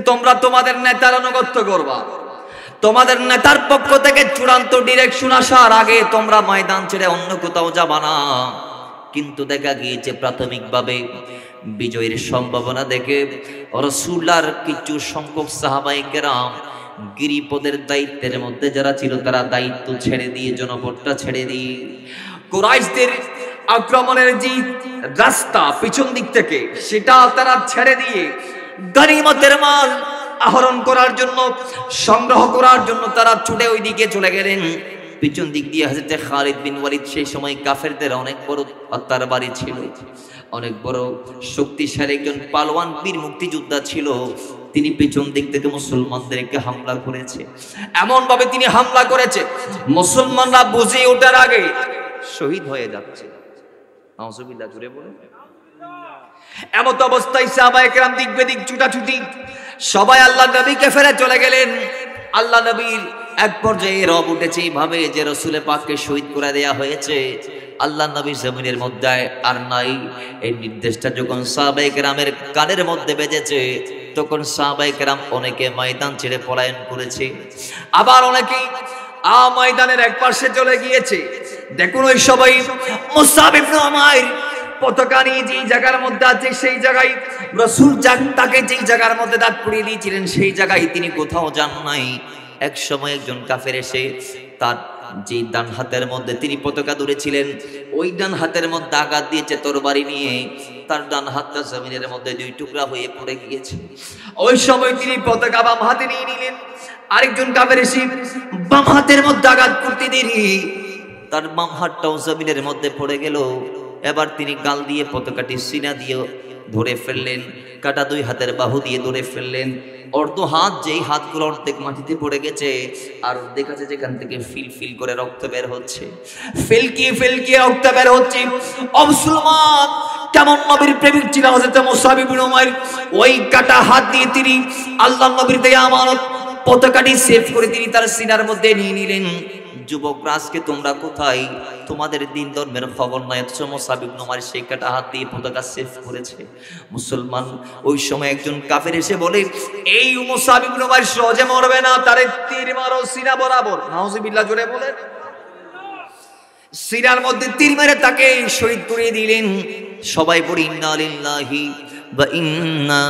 তোমরা তোমাদের নেতার আনুগত্য করবা, তোমাদের নেতার পক্ষ থেকে চূড়ান্ত ডিরেকশন আসার আগে তোমরা ময়দান ছেড়ে অন্য কোথাও যাবা না। কিন্তু দেখা গিয়েছে প্রাথমিকভাবে বিজয়ের সম্ভাবনা দেখে রাসূলুল্লাহর কিছু সংখ্যক সাহাবায়ে কেরাম গিরিপদের দায়িত্বের মধ্যে যারা ছিল তারা দায়িত্ব ছেড়ে দিয়ে, জনপদটা ছেড়ে দিয়ে কুরাইশদের আক্রমণের যে রাস্তা পিছন দিক থেকে সেটা তারা ছেড়ে দিয়ে গনিমতের মাল আহরণ করার জন্য, সংগ্রহ করার জন্য তারা ছুটে ওই দিকে চলে গেলেন। পিছন দিক দিয়ে হযরত খালিদ বিন ওয়ালিদ সেই সময় কাফেরদের অনেক বড় তরবারি ছিল, অনেক বড় শক্তিশালী একজন পালোয়ান বীর মুক্তিযোদ্ধা ছিল। তিনি পিছন দিক থেকে মুসলমানদেরকে হামলা করেছে, এমন ভাবে তিনি হামলা করেছে মুসলমানরা বুঝে ওঠার আগে শহীদ হয়ে যাচ্ছে। নাউজুবিল্লাহ, জোরে বলেন। এমত অবস্থায় সাহাবায়ে কেরাম দিক বেদিক ছুটাছুটি, সবাই আল্লাহ নবীকে ফেরে চলে গেলেন। আল্লাহ নবীর এক পর্যায়ে রব উঠেছে এইভাবে যে রাসূল পাককে শহীদ করে দেয়া হয়েছে, আল্লাহ নবী জমিনের মধ্যে আর নাই। এই নির্দেশটা যখন সাহাবায়ে কেরামের কানের মধ্যে বেজেছে তখন সাহাবায়ে কেরাম অনেকে ময়দান ছেড়ে পলায়ন করেছে, আবার অনেকেই ময়দানের এক পাশে চলে গিয়েছে। দেখুন ওই সবাই মুসআব ইবনে উমাইর পতাকা নিয়ে যেই জায়গার মধ্যে আছে সেই জায়গায় রাসূল তাকে যেই জায়গার মধ্যে দাঁড় করিয়ে দিয়েছিলেন সেই জায়গায় তিনি কোথাও যান নাই। এক সময় একজন কাফের এসে তার যে ডান হাতের মধ্যে তিনি পতাকা ধরেছিলেন ওই ডান হাতের মধ্যে আঘাত দিয়েছে তরবারি নিয়ে, তার ডান হাতটা জমিনের মধ্যে দুই টুকরা হয়ে পড়ে গিয়েছে। ওই সময় তিনি পতাকা বাম হাতে নিয়ে নিলেন। আরেকজন কাফের এসে বাম হাতের মধ্যে আঘাত করতে দেরি তার বাম হাতটাও জমিনের মধ্যে পড়ে গেল। এবার তিনি গাল দিয়ে পতাকাটি সিনা দিয়ে ধরে ফেললেন, কাটা দুই হাতের বাহু দিয়ে ধরে ফেললেন। অর্ধ হাত, যেই হাতগুলো অর্ধেক মাটিতে পড়ে গেছে আর অর্ধেক আছে যেখান থেকে ফিল ফিল করে রক্ত বের হচ্ছে, ফেলকিয়ে ফেলকিয়ে রক্ত বের হচ্ছে। মুসলমান কেমন নবীর প্রেমিক ছিল হযরত মুসআব ইবনে উমাইর, ওই কাটা হাত দিয়ে তিনি আল্লাহর নবীর দেয়া আমানত পতাকাটি সেভ করে তিনি তার সিনার মধ্যে নিয়ে নিলেন। যুবকরা আজকে তোমরা কোথায়? তোমাদের দিন ধর্মের খবর নাই, অথচ মুসআব ইবনে উমাইর সেই কাটা হাত দিয়ে পতাকা সেভ করেছে। মুসলমান ওই সময় একজন কাফের এসে বলে, এই মুসআব ইবনে উমাইর সহজে মরবে না, তারে তীর মারো সিনা বরাবর। নাউজুবিল্লাহ, জোরে বলেন। সিনার মধ্যে তীর মেরে তাকে শহীদ করে দিলেন। সবাই পড়ি ইন্না লিল্লাহি ওয়া ইন্না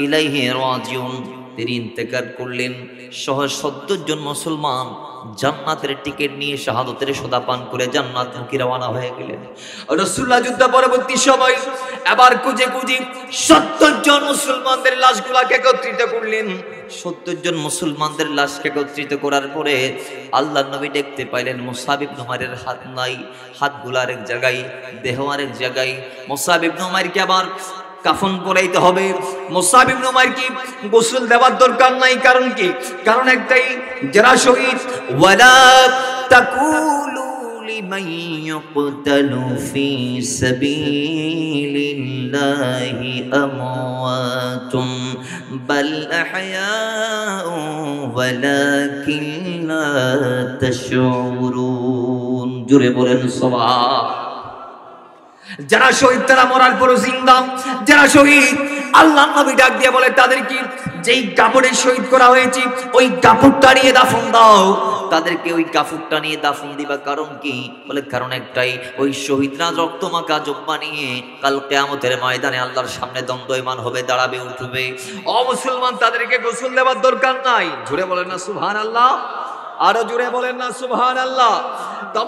ইলাইহি রাজিউন। তিনি ইন্তেকাল করলেন। সহ ৭০ জন মুসলমান জান্নাতের টিকিট নিয়ে শাহাদাতের সোদা পান করে জান্নাতমুখী রওনা হয়ে গেলেন। রাসূলুল্লাহ যুদ্ধ পরবর্তী সময় এবার খুঁজে খুঁজে ৭০ জন মুসলমানদের লাশগুলোকে একত্রিত করলেন। ৭০ জন মুসলমানদের লাশকে একত্রিত করার পরে আল্লাহর নবী দেখতে পাইলেন মুসআব ইবনে উমাইরের হাত নাই, হাতগুলো আরেক জায়গায়, দেহ আরেক জায়গায়। মুসআব ইবনে উমাইরকে আবার কাফন পরাইতে হবে। মুসআব ইবনে উমাইর কি গোসল দেওয়ার দরকার নাই, কারণ কি? কারণ একটাই, যারা শহীদ ওয়ালা তাকুলু লিমান ইয়ুকতালু ফি সাবিলিল্লাহি আমওয়াতুম বাল আহয়াউ ওয়ালাকিন লা তাশউরুন। জোরে বলেন সুবহান। যারা শহীদ তারা মরার পরও জিন্দা, যারা শহীদ আল্লাহর নবী ডাক দিয়ে বলে তাদেরকে যেই কাপড়ে শহীদ করা হয়েছে ওই কাপড়টা নিয়ে দাফন দাও, তাদেরকে ওই কাপড়টা নিয়ে দাফন দিবা। কারণ কি? বলে কারণ একটাই, ওই শহীদরা রক্তমাখা জুব্বা নিয়ে কাল কিয়ামতের ময়দানে আল্লাহর সামনে দণ্ডায়মান হবে, দাঁড়াবে, উঠবে। মুসলমান তাদেরকে গোসল দেওয়ার দরকার নাই। জোরে বলেন না সুবহানাল্লাহ, আরো জোরে বলেন না সুবহানাল্লাহ।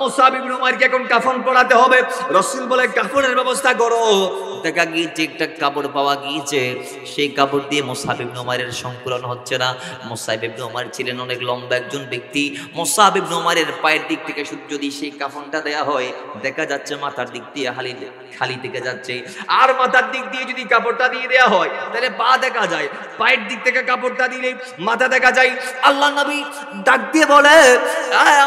মুসআব ইবনে উমাইরকে এখন কাফন পরাতে হবে। রাসূল বলে কাফনের ব্যবস্থা করো। দেখা গিয়েছে একটা কাপড় পাওয়া গিয়েছে, সেই কাপড় দিয়ে মুসআব ইবনে উমাইরের সংকলন হচ্ছে না। মুসআব ইবনে উমাইর ছিলেন অনেক লম্বা একজন ব্যক্তি। মুসআব ইবনে উমাইরের পায়ের দিক থেকে যদি সেই কাফনটা দেয়া হয় দেখা যাচ্ছে মাথার দিক দিয়ে খালি থেকে যাচ্ছে, আর মাথার দিক দিয়ে যদি কাপড়টা দিয়ে দেয়া হয় তাহলে পা দেখা যায়, পায়ের দিক থেকে কাপড়টা দিলে মাথা দেখা যায়। আল্লাহর নবী ডাক দিয়ে বলে,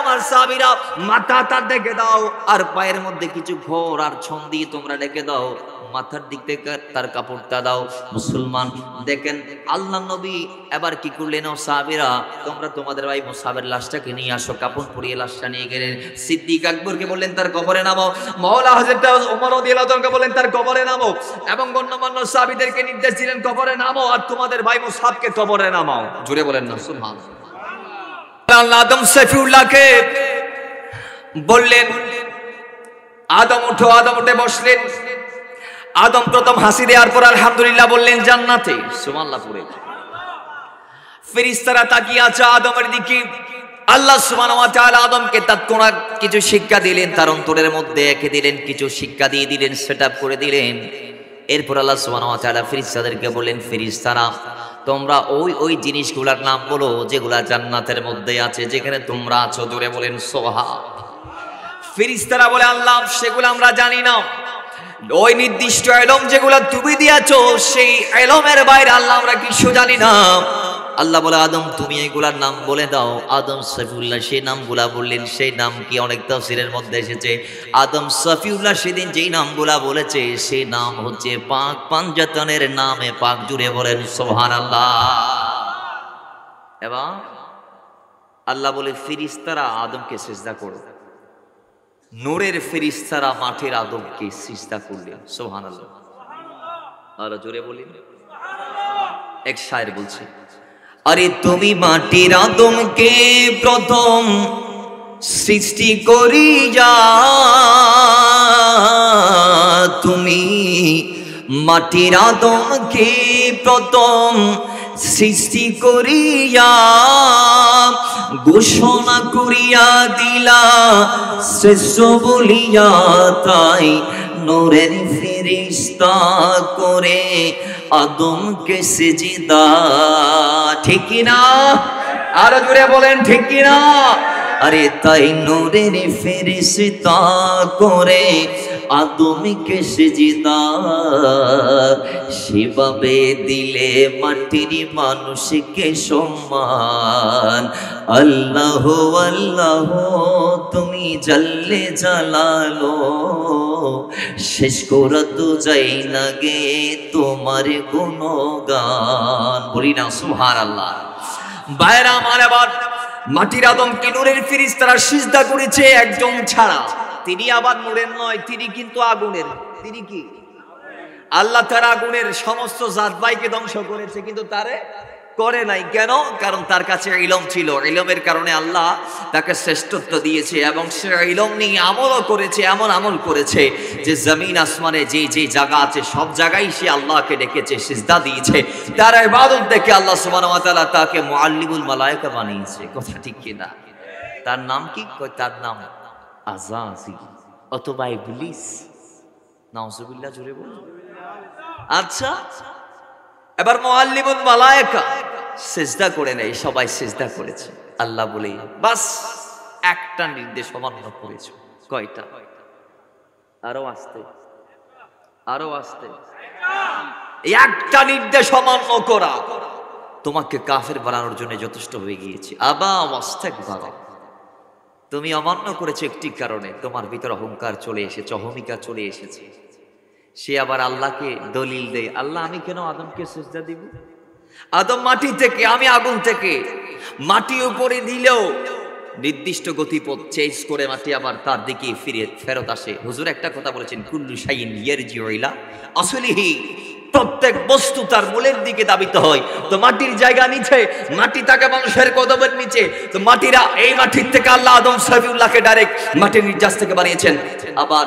আমার সাহাবীরা মাথাটা ডেকে দাও আর পায়ের মধ্যে কিছু ঘোর আর ছন দিয়ে তোমরা ডেকে দাও। মাথার দিক থেকে তার কাপড়টা দাও। মুসলমান দেখেন আল্লাহ নবী এবার কি করলেন, ও সাহাবীরা তোমরা তোমাদের ভাই মুসাবের লাশটাকে নিয়ে আসো। কাপড় পরিয়ে লাশটা নিয়ে গেলেন। সিদ্দিক আকবরকে বললেন তার কবরে নামো। মাওলা হযরত ওমর রাদিয়াল্লাহু তাআলাকে বললেন তার কবরে নামো, এবং গণ্যমান্য সাহাবীদেরকে নির্দেশ দিলেন কবরে নামো, আর তোমাদের ভাই মুসাবকে কবরে নামাও। জুড়ে বলেন না সুবহানাল্লাহ। আল্লাহ আদম সফিউল্লাহকে বললেন আদম উঠো। আদম উঠে বসলেন। আদম প্রথম হাসি দেওয়ার পর আলহামদুলিল্লাহ বললেন জান্নাতে। সুবহানাল্লাহ পড়ে ফেরেশতারা তাকিয়ে আছে আদমের দিকে। আল্লাহ সুবহানাহু ওয়া তাআলা আদমকে তৎক্ষণাৎ কিছু শিক্ষা দিলেন, তার অন্তরের মধ্যে এঁকে দিলেন, কিছু শিক্ষা দিয়ে দিলেন, সেটআপ করে দিলেন। এরপর আল্লাহ সুবহানাহু ওয়া তাআলা ফেরেশতাদেরকে বললেন, ফেরেশতারা তোমরা ওই জিনিসগুলোর নাম বলো যেগুলা জান্নাতের মধ্যে আছে, যেখানে তোমরা আছো। জোরে বলেন সুবহান। ফেরেশতারা বলে আল্লাহ সেগুলো আমরা জানি না, ওই নির্দিষ্ট ইলম যেগুলো তুমি দিয়েছো সেই ইলমের বাইরে আল্লাহ আমরা কিছু জানি না। আল্লাহ বলে আদম তুমি এগুলার নাম বলে দাও। আদম সফিউল্লাহ সেই নামগুলা বললেন। সেই নাম কি অনেক তাফসীরের মধ্যে এসেছে। আদম সফিউল্লাহ সেদিন যেই নামগুলা বলেছে সেই নাম হচ্ছে পাক পাঞ্জাতনের নামে পাক। জুড়ে বলেন সুবহানাল্লাহ। এবং আল্লাহ বলে ফেরেশতারা আদমকে সিজদা করো। নূরের ফেরেশতারা মাটির আদমকে সিজদা করলেন। সুবহানাল্লাহ। আর জোরে বলেন। এক শায়ের বলছে, আরে তুমি মাটির আদমকে প্রথম সৃষ্টি করিয়া, তুমি মাটির আদমকে প্রথম সৃষ্টি করিয়া ঘোষণা করিয়া দিলা শ্রেষ্ঠ বলিয়া, তাই নূরের ফেরেশতা করে আদমকে সিজদা। ঠিক কি না? আরো জোরে বলেন ঠিক কি না? আরে তাই নূরের ফেরেশতা করে আদমকে সিজদা, সেভাবে দিলে মাটির মানুষকে সম্মান। আল্লাহ আল্লাহ তুমি জাল্লে জালালো, শেষ করা তো যাই না গে তোমার গুণগান। বলি না সুবহানাল্লাহ। বাইরা আমার আবার মাটির আদমকে নূরের ফেরেশতারা সিজদা করেছে একজন ছাড়া। তিনি আবার নূরের নয়, তিনি কিন্তু আগুনের। তিনি কি? আল্লাহ তার আগুনের সমস্ত জাতভাইকে ধ্বংস করেছে, কিন্তু তারে করে নাই। কেন? কারণ তার কাছে ইলম ছিল। ইলমের কারণে আল্লাহ তাকে শ্রেষ্ঠত্ব দিয়েছে, এবং সে ইলম নিয়ে আমলও করেছে। এমন আমল করেছে যে জমিন আসমানে যে যে জায়গা আছে সব জায়গায় সে আল্লাহকে ডেকেছে, সিজদা দিয়েছে। তার ইবাদত দেখে আল্লাহ সুবহানাহু ওয়া তাআলা তাকে মুআল্লিমুল মালায়েকা বানিয়েছে। কথা ঠিক কি না? তার নাম কি? তার নাম আযাজিল অথবা ইবলিস। নাউজুবিল্লাহ। জোরে বলুন। আচ্ছা, এবার মুআল্লিমুল মালায়েকা সিজদা করে নেই, সবাই সিজদা করেছে। আল্লাহ বলে বাস একটা নির্দেশ অমান্য করেছো। কয়টা? আরো আসতে, আরো আসতে। একটা নির্দেশ অমান্য করা তোমাকে কাফের বানানোর জন্য যথেষ্ট হয়ে গিয়েছে। আবা ওয়াস্তাকবার, তুমি অমান্য করেছো একটি কারণে, তোমার ভিতর অহংকার চলে এসেছে, অহমিকা চলে এসেছে। সে আবার আল্লাহকে দলিল দেয়, আল্লাহ আমি কেন আদমকে সিজদা দিব? আদম মাটি থেকে, আমি আগুন থেকে। মাটি উপরে দিলেও নির্দিষ্ট গতিপথ চেঞ্জ করে মাটি আবার তার দিকে ফেরত আসে। হুজুর একটা কথা বলেছেন, কুল্লু শাইইন ইয়ারজিউ ইলা আসলিহি, প্রত্যেক বস্তু তার মূলের দিকে দাবিত হয়। তো মাটির জায়গা নিচে, মাটি থাকে মানুষের কদমের নিচে। তো মাটিরা এই মাটির থেকে আল্লাহ আদম সফিউল্লাহকে ডাইরেক্ট মাটির নির্যাস থেকে বানিয়েছেন। আবার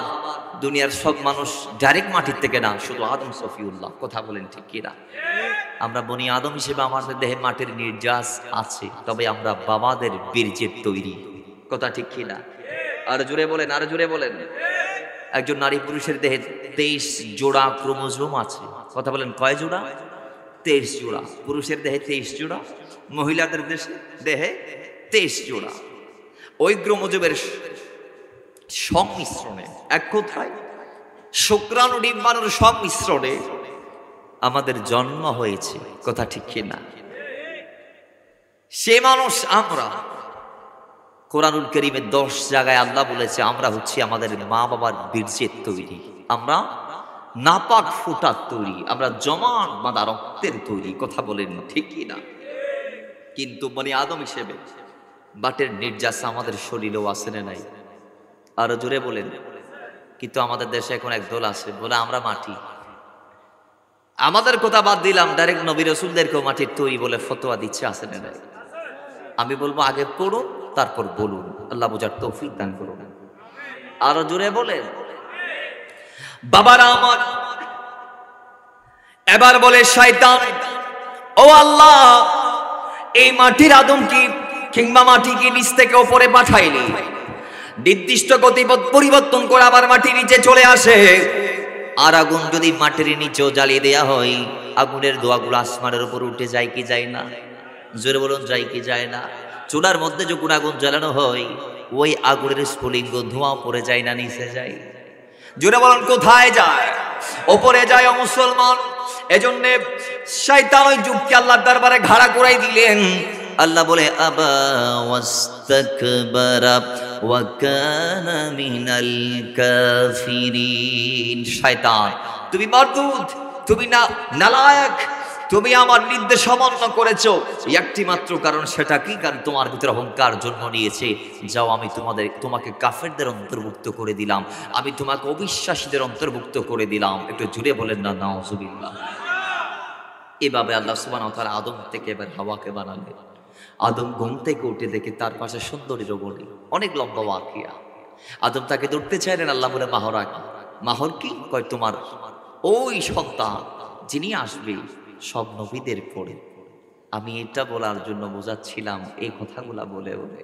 দুনিয়ার সব মানুষ ডাইরেক্ট মাটির থেকে না, শুধু আদম সফিউল্লাহ। কথা বলেন ঠিক কিনা? আমরা বনি আদম হিসেবে আমাদের দেহে মাটির নির্যাস আছে, তবে আমরা বাবাদের বীর্যের তৈরি। কথা ঠিক কিনা? আর জোরে বলেন, আর জোরে বলেন। একজন নারী পুরুষের দেহে 23 জোড়া ক্রোমোজোম আছে। কথা বলেন কয় জোড়া? 23 জোড়া। পুরুষের দেহে 23 জোড়া, মহিলাদের দেহে 23 জোড়া। ওই ক্রোমোজোমের সংমিশ্রণে, এক কথায় শুক্রাণু ডিম্বাণুর সংমিশ্রণে আমাদের জন্ম হয়েছে। কথা ঠিক কিনা? সে মানুষ আমরা। কোরআনুল কারীমে 10 জায়গায় আল্লাহ বলেছে আমরা হচ্ছি আমাদের মা বাবার বীর্যের তৈরি। আমরা নাপাক ফুটার তৈরি, আমরা জমান বাঁধা রক্তের তৈরি। কথা বলেন ঠিকই না? কিন্তু বনি আদম হিসেবে বাটের নির্যাস আমাদের শরীরেও আছে না নাই? আরো জোরে বলেন। কিন্তু আমাদের দেশে এখন একদল আছে বলে আমরা মাটি। আমাদের কথা বাদ দিলাম, ডাইরেক্ট নবী রাসূলদেরকেও মাটির তৈরি বলে ফতোয়া দিচ্ছে, আছে না নাই? আমি বলবো আগে পড়ুন তারপর বলুন, আল্লাহ বোঝার তৌফিক দান করুন। আরো জোরে বলেন। বাবারা আমার, এবার বলে শয়তান, ও আল্লাহ, এই মাটির আদম কি কিংবা মাটি কি নিচ থেকে উপরে পাঠাইলি? নির্দিষ্ট গতিপথ পরিবর্তন করে আবার মাটি নিচে চলে আসে। আর আগুন যদি মাটির নিচেও জ্বালিয়ে দেয়া হয়, আগুনের ধোঁয়াগুলো আসমানের উপর উঠে যায় কি যায় না? জোরে বলুন, যায় কি যায় না? চুলার মধ্যে যখন আগুন জ্বালানো হয়, ওই আগুনের স্ফুলিঙ্গ ধোঁয়া পড়ে যায় না নিচে যায়? জোরে বলুন, কোথায় যায়? ওপরে যায়। ও মুসলমান, এজন্য শয়তান ওই যুগকে আল্লাহর দরবারে ঘাড়া করাই দিলেন। আল্লাহ বলে আবা ওয়াস্তাকবারা ওয়া কানা মিনাল কাফিরিন। শয়তান, তুমি মরদুদ, তুমি না নালায়েক, তুমি আমার নির্দেশ অমান্য করেছো একটি মাত্র কারণ। সেটা কি? কারণ তোমার ভিতরে অহংকার জন্ম নিয়েছে। যাও, আমি তোমাকে কাফেরদের অন্তর্ভুক্ত করে দিলাম, আমি তোমাকে অবিশ্বাসীদের অন্তর্ভুক্ত করে দিলাম। একটু জুড়ে বলেন না নাউজুবিল্লাহ। এভাবে আল্লাহ সুবহানাহু ওয়া তাআলা আদম থেকে এবার হাওয়াকে বানালেন। আদম ঘুম থেকে উঠে দেখে তার পাশে সুন্দরীর বলি, অনেক লম্বা ওয়াকিয়া। আদম তাকে ধরতে চাইলেন, আল্লাহ বলে মাহর আঁকি। মাহর কি? কয় তোমার ওই সন্তান যিনি আসবে সব নবীদের পরে। আমি এটা বলার জন্য বোঝাচ্ছিলাম, এই কথাগুলা বলে বলে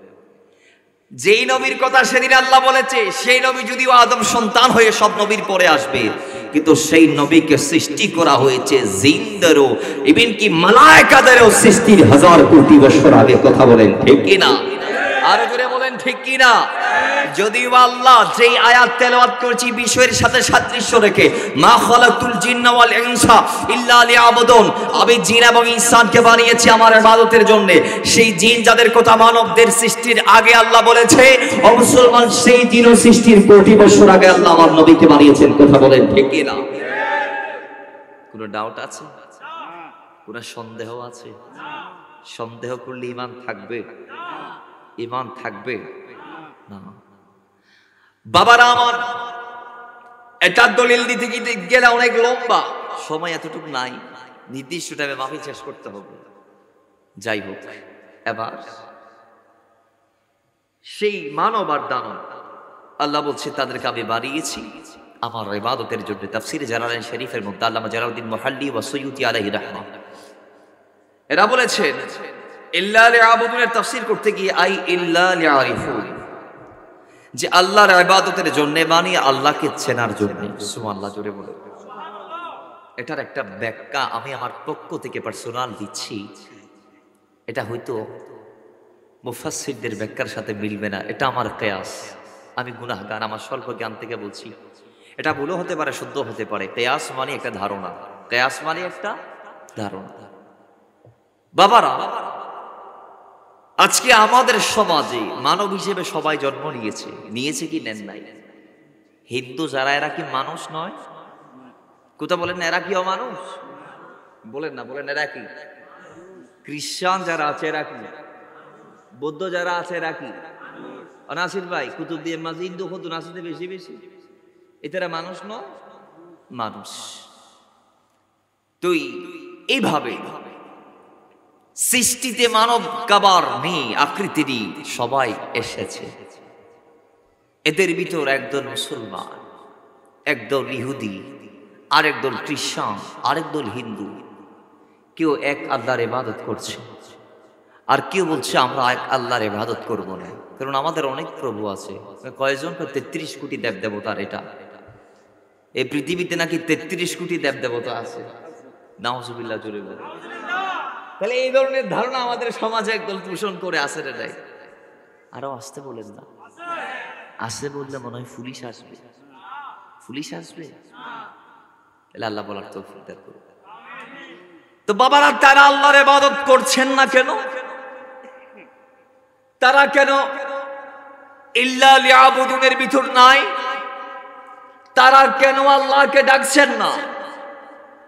যেই নবীর কথা সেদিন আল্লাহ বলেছে, সেই নবী যদিও আদম সন্তান হয়ে সব নবীর পরে আসবে, কিন্তু সেই নবীকে সৃষ্টি করা হয়েছে জিনদেরও, ইভেন কি মালায়েকাদেরও সৃষ্টির 1000 কোটি বছর আগে। কথা বলেন ঠিক কি না? আরো জোরে বলেন ঠিক কি না? যদিও আল্লাহ যেই আয়াত তেলাওয়াত করেছি বিষয়ের সাথে সাদৃশ্য রেখে, মা খালাকুল জিন্না ওয়াল ইনসা ইল্লা লিয়াবুদুন, আমি জিন এবং ইনসানকে বানিয়েছি আমার ইবাদতের জন্য। সেই জিন যাদের কথা মানবদের সৃষ্টির আগে আল্লাহ বলেছে, ও মুসলমান, সেই জিন সৃষ্টির কোটি বছর আগে আল্লাহ আমার নবীকে বানিয়েছেন। কথা বলেন ঠিক কি না? কোনো ডাউট আছে? কোনো সন্দেহ আছে? সন্দেহ করলে ঈমান থাকবে? ঈমান থাকবে না। বাবারা আমার, এটার দলিল দিতে গেলে অনেক লম্বা সময়, এতটুকু নাই, নির্দিষ্ট টাইমে মাহফিল শেষ করতে হবে। যাই হোক, এবার সেই মানব আর দানব, আল্লাহ বলছে তাদেরকে আমি বানিয়েছি আমার ইবাদতের জন্য। তাফসীরে জালালাইন শরীফের মধ্যে আল্লামা জালালউদ্দিন মুহাল্লি ওয়া সুয়ুতি আলাইহি রাহমাহ এরা বলেছেন, ইল্লা লিয়াবুদুনের তাফসীর করতে গিয়ে আই ইল্লা লিয়ারিফুন, যে আল্লাহর ইবাদতের জন্য মানে আল্লাহকে চেনার জন্য। সুবহানাল্লাহ, জোরে বলে। এটার একটা ব্যাখ্যা আমি আমার পক্ষ থেকে পার্সোনাল দিচ্ছি। এটা হয়তো মুফাসসিরদের ব্যাখ্যার সাথে মিলবে না, এটা আমার কিয়াস। আমি গুনাহগার, আমার স্বল্প জ্ঞান থেকে বলছি। এটা ভুলও হতে পারে, শুদ্ধ হতে পারে। কিয়াস মানে একটা ধারণা, কিয়াস মানে একটা ধারণা। বাবারা, আজকে আমাদের সমাজে মানব হিসেবে সবাই জন্ম নিয়েছে কি নেন নাই? হিন্দু যারা, এরা কি মানুষ নয়? কোথা বলেন না, এরা কি অমানুষ? বলেন না, বলেন এরা কি? খ্রিস্টান যারা আছে এরা কি? বৌদ্ধ যারা আছে এরা কি? নাসির ভাই, কুতুবদিন মাঝে হিন্দু কত নাসিতে বেশি বেশি, এরা মানুষ নয়? মানুষ। তুই এইভাবে সৃষ্টিতে মানব কাবার নেই, আকৃতি নেই, সবাই এসেছে। এদের ভিতর একদল মুসলমান, একদল ইহুদি, আরেকদল খ্রিস্টান, আরেকদল হিন্দু। কেউ এক আল্লাহর ইবাদত করছে, আর কেউ বলছে আমরা এক আল্লাহর ইবাদত করব না, কারণ আমাদের অনেক প্রভু আছে। কয়জন? 33 কোটি দেব দেবতার। এটা এই পৃথিবীতে নাকি 33 কোটি দেব দেবতা আছে। নাউজুবিল্লাহ, জোরে বলে। তাহলে এই ধরনের ধারণা আমাদের সমাজে একদল পোষণ করে আসে রে নাই? আরো আসতে বলেন না, আসতে বললে মনে হয় পুলিশ আসবে। পুলিশ আসবে? তাহলে আল্লাহ বলার তৌফিক দান করুন। তো বাবারা, তারা আল্লাহর ইবাদত করছেন না কেন? তারা কেন ইল্লা লিয়াবুদুনের ভিতর নাই? তারা কেন আল্লাহকে ডাকছেন না?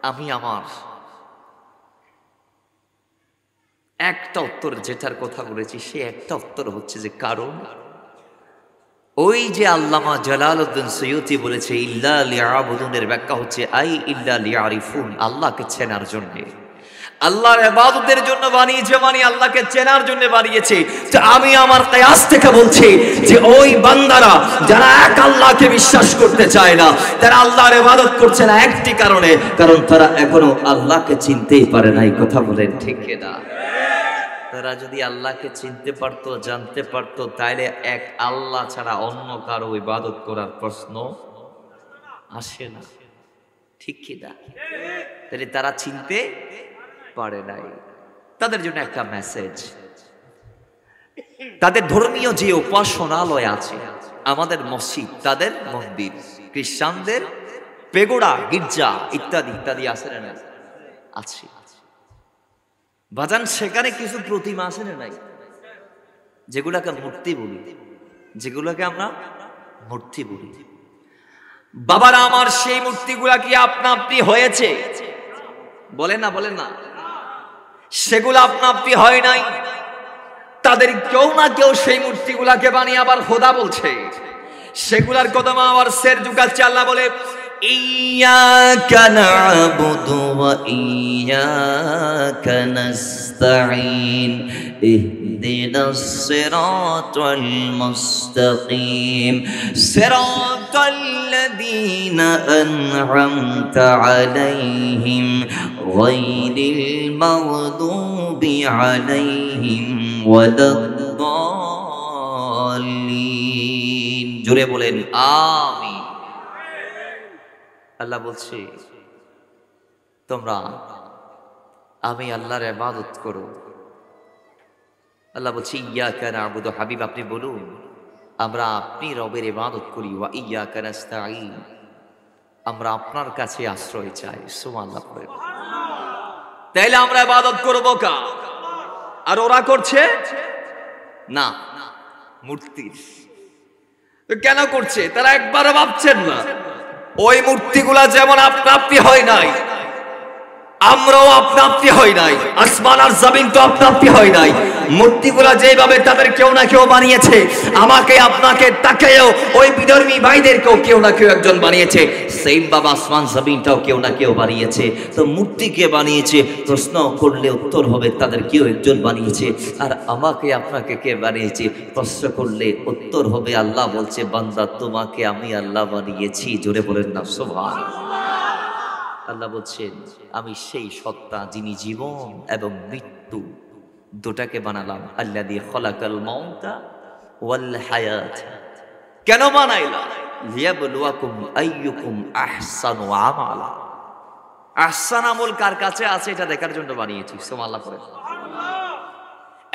আমি আমার একটা উত্তর যেটার কথা বলেছি, সে একটা উত্তর হচ্ছে যে কারণ ওই যে আল্লামা জালালউদ্দিন সৈয়দী বলেছে ইল্লা লিয়াবুদুনের ব্যাখ্যা হচ্ছে আই ইল্লা লিয়ারিফুন, আল্লাহকে চেনার জন্য, আল্লাহর ইবাদতের জন্য বানিয়েছে, মানে আল্লাহকে চেনার জন্য বানিয়েছে। তো আমি আমার কিয়াস থেকে বলছি যে ওই বান্দারা যারা এক আল্লাহকে বিশ্বাস করতে চায় না, তারা আল্লাহর ইবাদত করছে না একটি কারণে, কারণ তারা এখনো আল্লাহকে চিনতেই পারে না। এই কথা বলেন ঠিক কিনা? তারা যদি আল্লাহকে চিনতে পারতো, জানতে পারতো, তাইলে এক আল্লাহ ছাড়া অন্য কারো ইবাদত করার প্রশ্ন আসে না। ঠিক কিনা? তাহলে তারা চিনতে পারে নাই। তাদের জন্য একটা মেসেজ, তাদের ধর্মীয় যে উপাসনালয় আছে, আমাদের মসজিদ তাদের মন্দির, খ্রিস্টানদের পেগোড়া, গির্জা ইত্যাদি ইত্যাদি আছে না? আছে বাজান, সেখানে কিছু প্রতিমা আছে না নাই, যেগুলাকে মূর্তি বলি, যেগুলোকে আমরা মূর্তি বলি। বাবারা আমার, সেই মূর্তিগুলা কি আপনা আপনি হয়েছে? বলেন না, বলেন না। সেগুলো আপনা আপনি হয় নাই, তাদের কেউ না কেউ সেই মূর্তিগুলাকে বানিয়ে আবার খোদা বলছে। সেগুলার কদমা আবার সের ঝুঁকাচ্ছে। আল্লাহ বলে ইয়্যাকা না'বুদু ওয়া ইয়্যাকা নাস্তাঈন ইহদিনাস সিরাতাল মুস্তাকিম সিরাতাল্লাযীনা আন'আমতা আলাইহিম গায়রিল মাগদুবি আলাইহিম ওয়ালাদ-দাল্লিন। জোরে বলেন আমিন। আল্লাহ বলছে তোমরা আমি আল্লাহর ইবাদত করো। আল্লাহ বলছে ইয়্যাকা না'বুদু, হাবিব আপনি বলুন আমরা আপনি রবের ইবাদত করি, ওয়া ইয়্যাকা নাস্তাঈন, আমরা আপনার কাছে আশ্রয় চাই। সুবহানাল্লাহ পড়ে। তাইলে আমরা ইবাদত করব কার? আর ওরা করছে না মূর্তির। কেন করছে? তারা একবারও ভাবছেন না ওই মূর্তিগুলা যেমন আপনা আপনি হয় নাই, আমরাও আপনা আপনি হয় নাই, আসমান আর জমিন তো আপনা আপনি হয় নাই। মূর্তিগুলা যেভাবে তাদের কেউ না কেউ বানিয়েছে, আমাকে আপনাকে তাকেও, ওই বিধর্মী ভাইদেরকেও কেউ না কেউ একজন বানিয়েছে। সেই বাবা আসমান জমিনটাও কেউ না কেউ বানিয়েছে। তো মূর্তিকে বানিয়েছে, প্রশ্ন করলে উত্তর হবে তাদের কেউ একজন বানিয়েছে। আর আমাকে আপনাকে কে বানিয়েছে? প্রশ্ন করলে উত্তর হবে আল্লাহ বলছে বান্দা তোমাকে আমি আল্লাহ বানিয়েছি। জোরে বলেন না সুবহানাল্লাহ। আল্লাহ বলছেন আমি সেই সত্তা যিনি জীবন এবং মৃত্যু দুটাকে বানালাম। আল্লাযী খালাকাল মাউতা ওয়াল হায়াত। কেন বানাইলাম? লিয়াবলুয়াকুম আইয়ুকুম আহসানু আমালা। আহসান আমল কার কাছে আছে এটা দেখার জন্য বানিয়েছি। সুবহানাল্লাহ করে।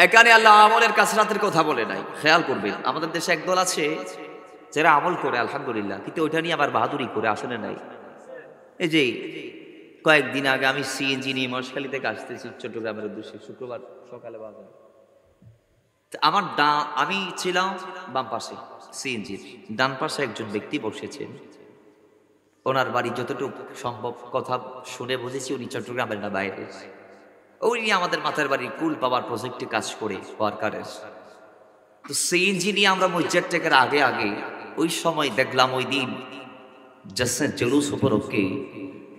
এখানে আল্লাহ আমলের কাসরাতের কথা বলে নাই। খেয়াল করবেন, আমাদের দেশে একদল আছে যারা আমল করে আলহামদুলিল্লাহ, কিন্তু ওইটা নিয়ে আবার বাহাদুরি করে আসলে নাই। এই যে কয়েকদিন আগে আমি সিএনজি নিয়ে মহেশখালী থেকে আসতেছি চট্টগ্রামের উদ্দেশ্যে, শুক্রবার সকালে বাজার। আমার আমি ছিলাম বাম পাশে, সিএনজির ডান পাশে একজন ব্যক্তি বসেছেন। ওনার বাড়ি যতটুকু সম্ভব কথা শুনে বুঝেছি উনি চট্টগ্রামের না বাইরে। উনি আমাদের মাথার বাড়ির কুল পাওয়ার প্রজেক্টে কাজ করে ওয়ার্কারের। তো সিএনজি নিয়ে আমরা মসজিদ থেকে আগে আগে ওই সময় দেখলাম ওই দিন জুলুস উপলক্ষে,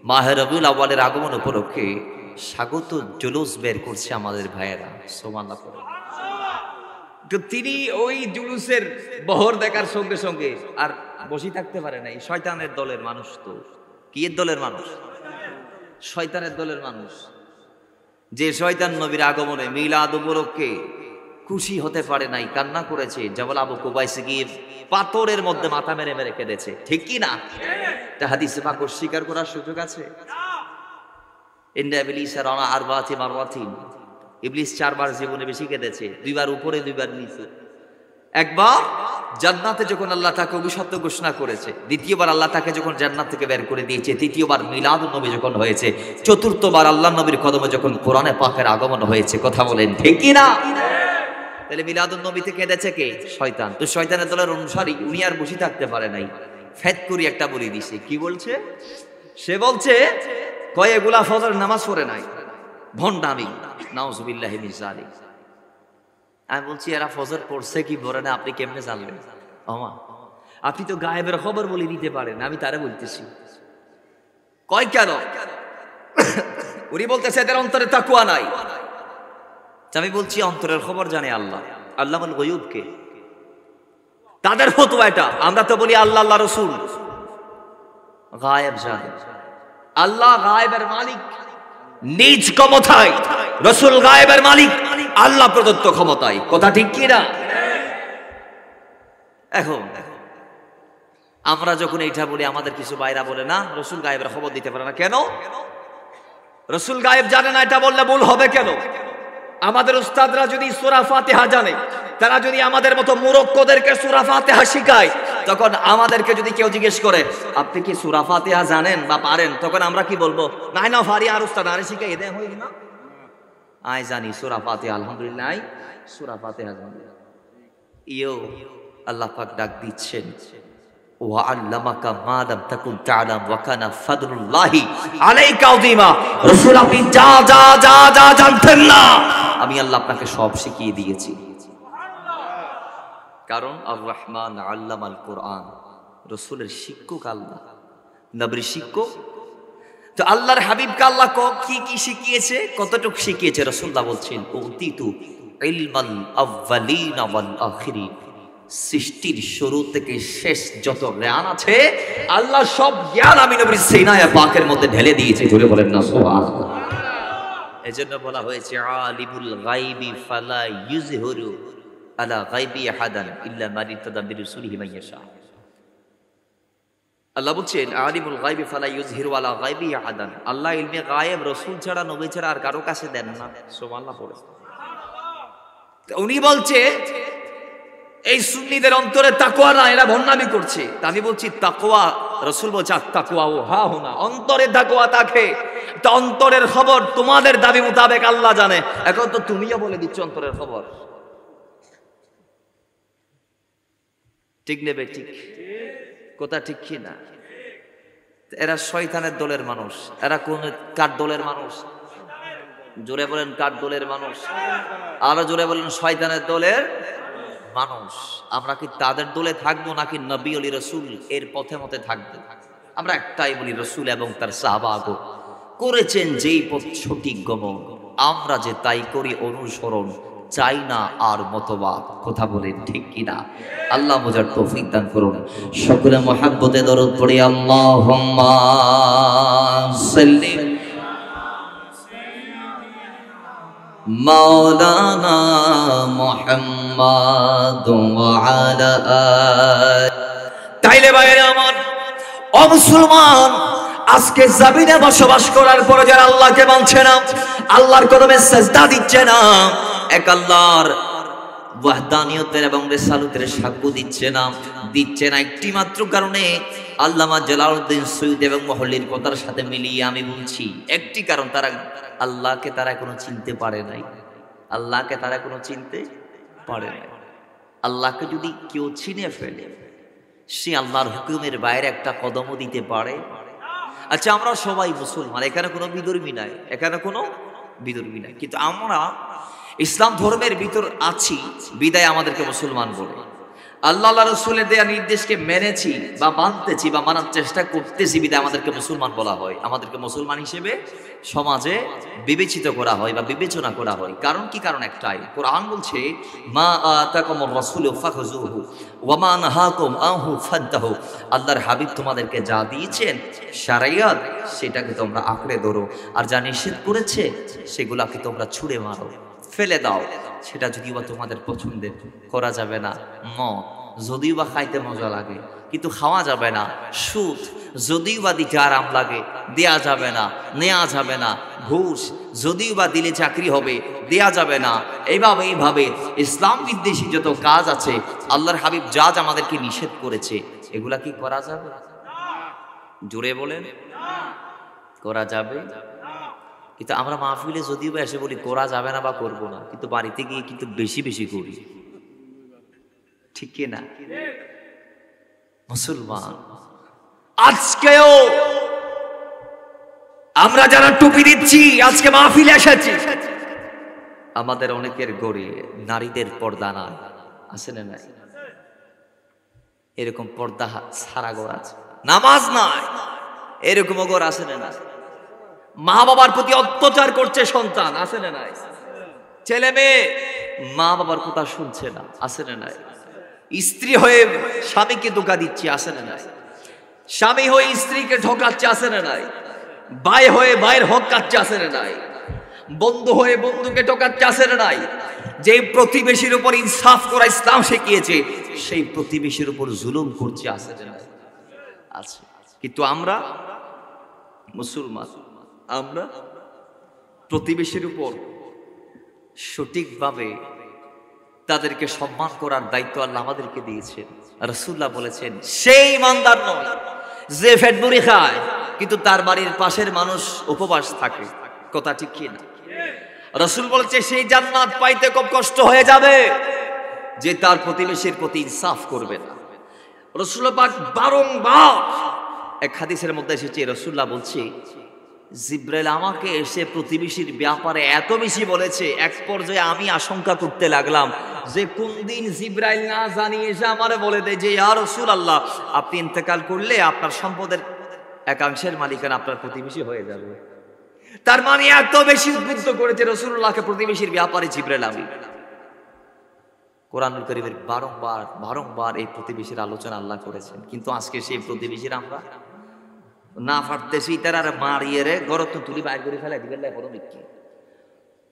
মাহে রবিউল আউয়ালের আগমন উপলক্ষে স্বাগত জুলুস বের করছে আমাদের ভাইয়েরা। সুবহানাল্লাহ। তো তিনি ওই জুলুসের বহর দেখার সঙ্গে সঙ্গে আর বসে থাকতে পারে নাই। শয়তানের দলের মানুষ। তো কি এর দলের মানুষ? শয়তানের দলের মানুষ। যে শয়তান নবীর আগমনে মিলাদ উপলক্ষে খুশি হতে পারে নাই, কান্না করেছে, জাবাল আবু কুবাইসে গিয়ে পাথরের মধ্যে মাথা মেরে মেরে কেঁদেছে। ঠিক কি না? এটা হাদিসে পাক স্বীকার করার সুযোগ আছে? ইন্না ইবলিস রানা আরবাতি মারওয়াতিন, ইবলিস 4 বার জীবনে বেশি কেঁদেছে, 2 বার উপরে 2 বার নিচে। একবার জান্নাতে যখন আল্লাহ তাকে অভিশপ্ত ঘোষণা করেছে, দ্বিতীয়বার আল্লাহ তাকে যখন জান্নাত থেকে বের করে দিয়েছে, তৃতীয়বার মিলাদুন নবী যখন হয়েছে, চতুর্থবার আল্লাহ নবীর কদমে যখন কোরআনে পাকের আগমন হয়েছে। কথা বলেন ঠিক কি না? তাহলে মিলাদুন নবীতে কেঁদেছে কে? শয়তান। তো শয়তানের দলের অনুসারী, উনি আর বসে থাকতে পারে নাই। ফেদ করি একটা বলে দিছে। কি বলছে? সে বলছে কয় এগুলা ফজর নামাজ পড়ে নাই, ভণ্ডামি, নাউজুবিল্লাহি মিন যালিক। আমি বলছি এরা ফজর পড়ছে কি পড়ে না আপনি কেমনে জানলেন? ওমা, আপনি তো গায়েবের খবর বলে দিতে পারেন, আমি তারে বলতেছি। কয় কেন? উনি বলতেছে এদের অন্তরে তাকওয়া নাই। আমি বলছি অন্তরের খবর জানে আল্লাহ, আল্লামুল গায়ুব কে? তাদের ফতোয়া এটা। আমরা তো বলি আল্লাহ আল্লাহ রাসূল গায়েব জানে। আল্লাহ গায়েবের মালিক নিজ ক্ষমতায়, রাসূল গায়েবের মালিক আল্লাহ প্রদত্ত ক্ষমতায়। কথা ঠিক কি না? এখন আমরা যখন এইটা বলি আমাদের কিছু ভাইরা বলে না রাসূল গায়েবের খবর দিতে পারে না। কেন? রাসূল গায়েব জানে না এটা বললে ভুল হবে কেন? আমাদের উস্তাদরা যদি সূরা ফাতিহা জানে, তারা যদি আমাদের মতো মুরক্কদেরকে সূরা ফাতিহা শিখায়, তখন আমাদেরকে যদি কেউ জিজ্ঞেস করে আপনি কি সূরা ফাতিহা জানেন বা পারেন, তখন আমরা কি বলবো? নাই না ফারি আর উস্তাদ আরে শিখাই দেয় হইল না। আই জানি সূরা ফাতিহা, আলহামদুলিল্লাহ সূরা ফাতিহা জানি। ইয়ো আল্লাহ পাক ডাক দিচ্ছেন, ওয়া আল্লামাকা মা লাম তাকুন তা'লাম ওয়া কানা ফাদলুল্লাহি আলাইকা আযীমা। রাসূল আপনি যা যা যা যা জানতেন না, আমি আল্লাহ আপনাকে সব শিখিয়ে দিয়েছি। কারণ আর রহমান আল্লামাল কোরআন, রাসূলের শিক্ষক আল্লাহ, নবীর শিক্ষক। তো আল্লাহর হাবিবকে আল্লাহ কি কি শিখিয়েছে, কতটুকু শিখিয়েছে? রাসূলুল্লাহ বলছেন উতিতু ইলমাল আউয়ালিন ওয়াল আখিরিন। সৃষ্টির শুরু থেকে শেষ যত জ্ঞান আছে আল্লাহ সব জ্ঞান আমি নবীর সিনায়ে পাকের মধ্যে ঢেলে দিয়েছে। জোরে বলেন না সুবহানাল্লাহ। এজন্য বলা হয়েছে আলিমুল গায়বি ফালা ইউযহিরু আলা গায়বি আহাদান ইল্লা মান ইরতাদা বিরাসূলিহি মান ইয়াশা। আল্লাহ বলছেন আলিমুল গায়বি ফালা ইউযহিরু আলা গায়বি আহাদান। আল্লাহ ইলমে গায়েব রাসূল ছাড়া নবী ছাড়া আর কারো কাছে দেন না। সুবহানাল্লাহ পড়ে। তো উনি বলছে এই সুন্নিদের অন্তরে তাকওয়া না, এরা ভণ্ডামি করছে। তা আমি বলছি তাকওয়া, রাসূল বলছে তাকওয়া ও হা হুনা, অন্তরে তাকওয়া থাকে। তো অন্তরের খবর তোমাদের দাবি মোতাবেক আল্লাহ জানে। এখন তো তুমিও বলে দিচ্ছ অন্তরের খবর। ঠিক নেবে? ঠিক কথা ঠিক কি না? এরা শয়তানের দলের মানুষ। এরা কোন কার দলের মানুষ? জোরে বলেন কার দলের মানুষ? আরো জোরে বলেন শয়তানের দলের মানুষ। আমরা কি তাদের দলে থাকবো নাকি নবী আলী রাসূল এর পথে মতে থাকবো? আমরা একটাই বলি, রাসূল এবং তার সাহাবাগণ করেছেন যেই পথ সঠিক গমন, আমরা যে তাই করি অনুসরণ, চাই না আর মতবাদ। কথা বলেন ঠিক কিনা? আল্লাহ বোঝার তৌফিক দান করুন। সকলে মুহাব্বতে দরুদ পড়ি, আল্লাহুম্মা সাল্লি মাওলানা মুহাম্মাদ ওয়া আলা আলি। তাইলে ভাইরা আমার, ও মুসলমান, আজকে জমিনে বসবাস করার পরে যারা আল্লাহকে মানছে না, আল্লাহর কদমে সিজদা দিচ্ছে না, এক আল্লাহর ওয়াহদানিয়তের এবং রিসালাতের সাক্ষ্য দিচ্ছে না একটি মাত্র কারণে। আল্লামা জালালউদ্দিন সৈয়দ এবং মহল্লির কথার সাথে মিলিয়ে আমি বলছি একটি কারণ, তারা আল্লাহকে তারা এখনো চিনতে পারে নাই। আল্লাহকে তারা এখনো চিনতে পারে নাই। আল্লাহকে যদি কেউ চিনে ফেলে, সে আল্লাহর হুকুমের বাইরে একটা কদমও দিতে পারে। আচ্ছা, আমরা সবাই মুসলমান, এখানে কোনো বিধর্মী নাই, এখানে কোনো বিধর্মী নাই, কিন্তু আমরা ইসলাম ধর্মের ভিতর আছি বিদায় আমাদেরকে মুসলমান বলে। আল্লাহ রাসূলের দেয়া নির্দেশকে মেনেছি বা মানতেছি বা মানার চেষ্টা করতেছি বিদায় আমাদেরকে মুসলমান বলা হয়। আমাদেরকে মুসলমান হিসেবে সমাজে বিবেচিত করা হয় বা বিবেচনা করা হয়। কারণ কি? কারণ একটাই, কোরআন বলছে মা আতাকুমুর রাসূলু ফাখুযুহু ওয়া মা নাহাকুম আনহু ফান্তাহু। আল্লাহর হাবিব তোমাদেরকে যা দিয়েছেন শরিয়ত, সেটাকে তোমরা আঁকড়ে ধরো, আর যা নিষেধ করেছে সেগুলোকে তোমরা ছুঁড়ে মারো, ফেলে দাও। সেটা যদিও বা তোমাদের পছন্দের, করা যাবে না। মদ যদিও বা খাইতে মজা লাগে কিন্তু খাওয়া যাবে না। সুদ যদিও বা দিতে আরাম লাগে, দেয়া যাবে না, নেওয়া যাবে না। ঘুষ যদিও বা দিলে চাকরি হবে, দেয়া যাবে না। এইভাবে ইসলাম বিদ্বেষী যত কাজ আছে, আল্লাহর হাবিব যা আমাদেরকে নিষেধ করেছে, এগুলা কি করা যাবে? জোরে বলেন, করা যাবে? কিন্তু আমরা মাহফিলে যদিও এসে বলি করা যাবে না বা করবো না, কিন্তু বাড়িতে গিয়ে কিন্তু বেশি বেশি করি। ঠিক কি না? মুসলমান, আজকেও আমরা যারা টুপি দিচ্ছি, আজকে মাহফিলে এসেছি, আমাদের অনেকের গড়ে নারীদের পর্দা নাই, আছে না নাই? এরকম পর্দা সারা ঘর আছে, নামাজ নাই, এরকম ঘর আছে না নাই? মা বাবার প্রতি অত্যাচার করছে সন্তান, আছে না নাই? ছেলে মেয়ে মা বাবার কথা শুনছে না, আছে না নাই? স্ত্রী হয়ে স্বামীকে ধোঁকা দিচ্ছে, আছে না নাই? স্বামী হয়ে স্ত্রীকে ঠকাচ্ছে, আছে না নাই? ভাই হয়ে ভাইয়ের হক কাটছে, আছে না নাই? বন্ধু হয়ে বন্ধুকে ঠকাচ্ছে, আছে না নাই? যে প্রতিবেশীর উপর ইনসাফ করা ইসলাম শিখিয়েছে, সেই প্রতিবেশীর উপর জুলুম করছে, আছে না নাই? আছে। কিন্তু আমরা মুসলমান, আমরা প্রতিবেশীর উপর সঠিকভাবে তাদেরকে সম্মান করার দায়িত্ব আল্লাহ আমাদেরকে দিয়েছেন। রাসূলুল্লাহ বলেছেন, সেই ইমানদার নয় যে পেটপুরি খায় কিন্তু তার বাড়ির পাশের মানুষ উপবাস থাকে। কথা ঠিক কি না? রাসূল বলেছে, সেই জান্নাত পাইতে খুব কষ্ট হয়ে যাবে যে তার প্রতিবেশীর প্রতি ইনসাফ করবে না। রাসূলুল্লাহ পাক বারংবার এক হাদিসের মধ্যে এসেছে, রাসূলুল্লাহ বলছে, জিব্রাইল আমাকে এসে প্রতিবেশীর ব্যাপারে এত বেশি বলেছে, এক পর্যায়ে আমি আশঙ্কা করতে লাগলাম যে কোন দিন জিব্রাইল না জানিয়ে এসে আমারে বলে দেয় যে ইয়া রাসূলুল্লাহ, আপনি ইন্তেকাল করলে আপনার সম্পদের একাংশের মালিকানা আপনার প্রতিবেশী হয়ে যাবে। তার মানে এত বেশি উদ্বুদ্ধ করেছে রাসূলুল্লাহকে প্রতিবেশীর ব্যাপারে জিব্রাইল আমিন। কোরআনুল কারীমের বারংবার এই প্রতিবেশীর আলোচনা আল্লাহ করেছেন, কিন্তু আজকে সেই প্রতিবেশীর আমরা না পারতেছি, তার আর মারিয়ে রে গরত তুলি বাইর করে ফেলাই দিবেন লাই, পরমিক কি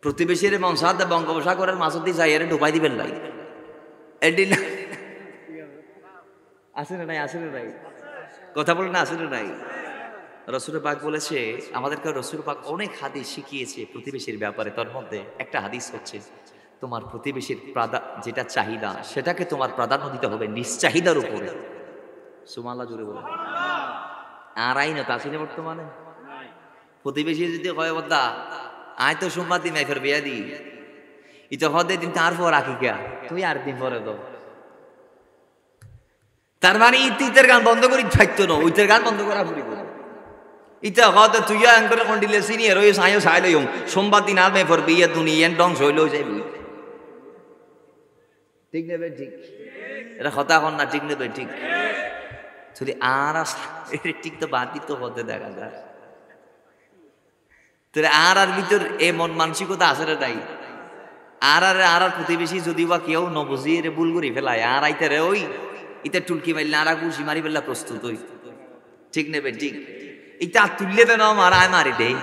প্রতিবেশীর মনসাদ বঙ্গোপসাগরের মাছত দিয়ে যাই ডুবাই দিবেন লাই, এডিন আছে না নাই? আছে না নাই? কথা বলেন না, আছে না নাই? রাসূল পাক বলেছে, আমাদেরকে রাসূল পাক অনেক হাদিস শিখিয়েছে প্রতিবেশীর ব্যাপারে। তার মধ্যে একটা হাদিস হচ্ছে, তোমার প্রতিবেশীর যেটা চাহিদা সেটাকে তোমার প্রাধান্য দিতে হবে নিজ চাহিদার উপরে। সুবহানাল্লাহ জোরে বলে। আর আইন তো আসেনি বর্তমানে। প্রতিবেশী যদি কয় বদা আয় তো সোমবার দিন ফের বিয়া দি, ইটা হদে দিন তারপর রাখি গা, তুই আর দিন পরে দাও। তার মানে ইতের গান বন্ধ করি থাকতো না, ওইতের গান বন্ধ করা পুরি করে ইটা হদে তুই করে কন্ডিলে সিনিয়র ওই সাইও সাইল সোমবার দিন আর মে ফের বিয়া দুনিয়া ডং হইলেও যাইবি। ঠিক নেবে? ঠিক। এটা কথা কন না, ঠিক নেবে? ঠিক। যদি আর ঠিক তো বাদ দিতে হতে দেখা যায়, তাহলে আর ভিতর এ মন মানসিকতা আছে রে নাই? আর প্রতিবেশী যদি বা কেউ নবুঝিয়ে রে ভুল করি ফেলায়, আর আইতে রে ওই ইতে টুলকি মারলে আর ঘুষি মারি ফেললা প্রস্তুত হই। ঠিক নেবে? ঠিক। এটা তুললে তো নাম আর আয় মারি দেই।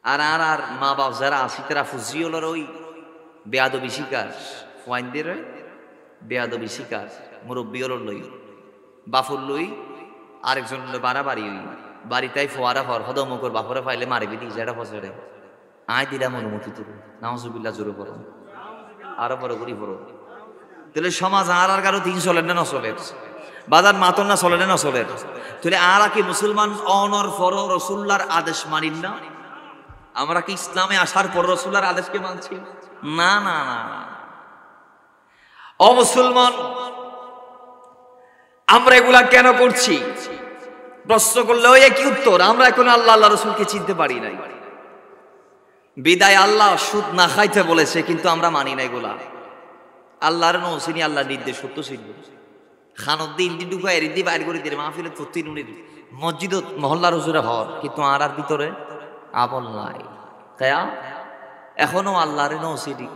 আর মা বাপ যারা আসি তারা ফুজিওলার ওই বেয়াদবি শিকার, ওয়াইনদের বেয়াদবি শিকার, মুরব্বী ওলর লই বাফর লই আরেকজন বাড়াবাড়ি ওই বাড়িটাই ফোয়ারা ফর হদমকর বাফরে ফাইলে মারিবি দি যেটা ফসরে আয় দিলাম অনুমতি তোর নাউজুবিল্লাহ জোরে পড়ো, আরো বড় করি পড়ো। তাহলে সমাজ আর কারো দিন চলেন না নচলের, বাজার মাতন না চলে না চলের, তাহলে আর কি মুসলমান অনর ফর রসুল্লাহর আদেশ মানিন না? আমরা কি ইসলামে আসার পর রসুল্লাহর আদেশকে মানছি? না না না, ও মুসলমান, আমরা এগুলা কেন করছি প্রশ্ন করলে ওই একই উত্তর, আমরা এখন আল্লাহ রসুলকে চিনতে পারি নাই। বিদায় আল্লাহ সুদ না খাইতে বলেছে, কিন্তু আমরা মানি না এগুলা। আল্লাহর নৌসিনী আল্লাহ নির্দেশ সত্য ছিল। খানুদ্দিন ঢুকায় রিদি বাইর করে দিলে মাহফিলে তত্তিন মসজিদ মহল্লার হুজুরে হর, কিন্তু আর ভিতরে আমল নাই। তাই এখনো আল্লাহর নৌসিনী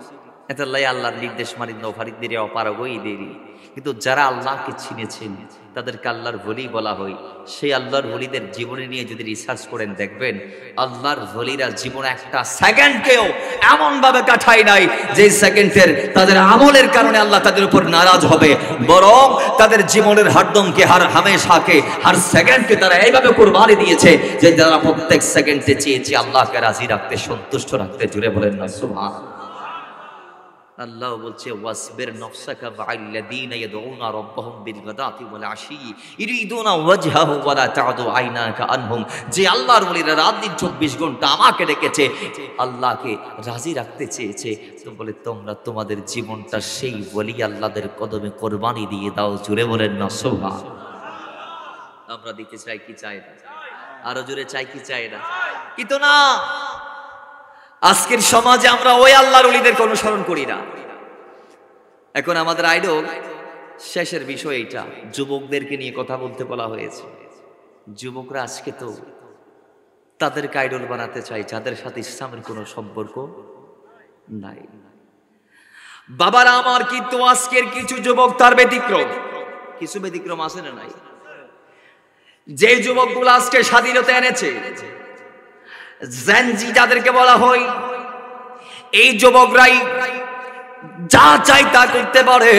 এতাল্লাই আল্লাহর নির্দেশ মানি নৌফারিদ দেরি অপারগই দেরি। কিন্তু যারা আল্লাহকে চিনেছেন তাদেরকে আল্লাহর ওলি বলা হয়। সেই আল্লাহর ওলিদের জীবনে নিয়ে যদি রিসার্চ করেন দেখবেন আল্লাহর ওলিরা জীবনে একটা সেকেন্ডকেও এমন ভাবে কাটায় নাই যে সেকেন্ডের তাদের আমলের কারণে আল্লাহ তাদের উপর নারাজ হবে, বরং তাদের জীবনের হারদমকে হার হামেশাকে হার সেকেন্ডকে তারা এইভাবে কুরবানি দিয়েছে যে তারা প্রত্যেক সেকেন্ডে চেয়েছে আল্লাহকে রাজি রাখতে, সন্তুষ্ট রাখতে। জুড়ে বলেন না সুবহানাল্লাহ। আল্লাহ বলছে ওয়াসবির নফসাকা মা'আল্লাযীনা ইয়াদউনা রাব্বাহুম বিল গাদাতি ওয়াল আশী ইরিদুনা ওয়াজহাহু ওয়া লা তা'দু আইনাকা আনহুম। যে আল্লাহর ওলিরা রাত দিন 24 ঘন্টা আমাকে ডেকেছে, আল্লাহকে রাজি রাখতে চেয়েছে, তো বলে তোমরা তোমাদের জীবনটা সেই ওলি আল্লাহদের কদমে কোরবানি দিয়ে দাও। জোরে বলেন না সুবহান। আমরা দিতে চাই কি চাই না? আরো জোরে চাই কি চাই না? কিন্তু না, আজকের সমাজে আমরা ওই আল্লাহর ওলিদেরকে অনুসরণ করি না। এখন আমাদের আইডল, শেষের বিষয় এটা, যুবকদেরকে নিয়ে কথা বলতে বলা হয়েছে। যুবকরা আজকে তো তাদেরকে আইডল বানাতে চাই যাদের সাথে ইসলামের কোনো সম্পর্ক নাই। বাবারা আমার, কিন্তু আজকের কিছু যুবক তার ব্যতিক্রম। কিছু ব্যতিক্রম আছে না নাই? যে যুবকগুলো আজকে স্বাধীনতা এনেছে, জেনজি যাদেরকে বলা হয়, এই যুবকরাই যা চাই তা করতে পারে,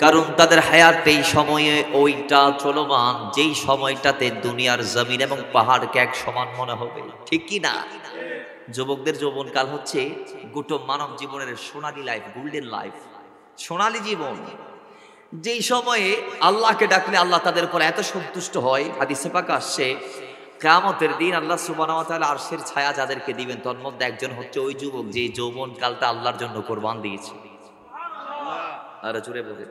কারণ তাদের হায়াত এই সময়ে ওইটা চলমান যেই সময়টাতে দুনিয়ার জমিন এবং পাহাড়কে এক সমান মনে হবে, ঠিক কি না? যুবকদের যৌবনকাল হচ্ছে গোটা মানব জীবনের সোনালী লাইফ, গোল্ডেন লাইফ, সোনালী জীবন। যেই সময়ে আল্লাহকে ডাকলে আল্লাহ তাদের উপর এত সন্তুষ্ট হয়, হাদিসে পাক আসছে কিয়ামতের দিন আল্লাহ সুবহানাহু ওয়া তাআলা আরশের ছায়া যাদেরকে দিবেন, তার মধ্যে একজন হচ্ছে ওই যুবক যে যৌবন কালটা আল্লাহর জন্য কোরবান দিয়েছে। আর জোরে বলেন।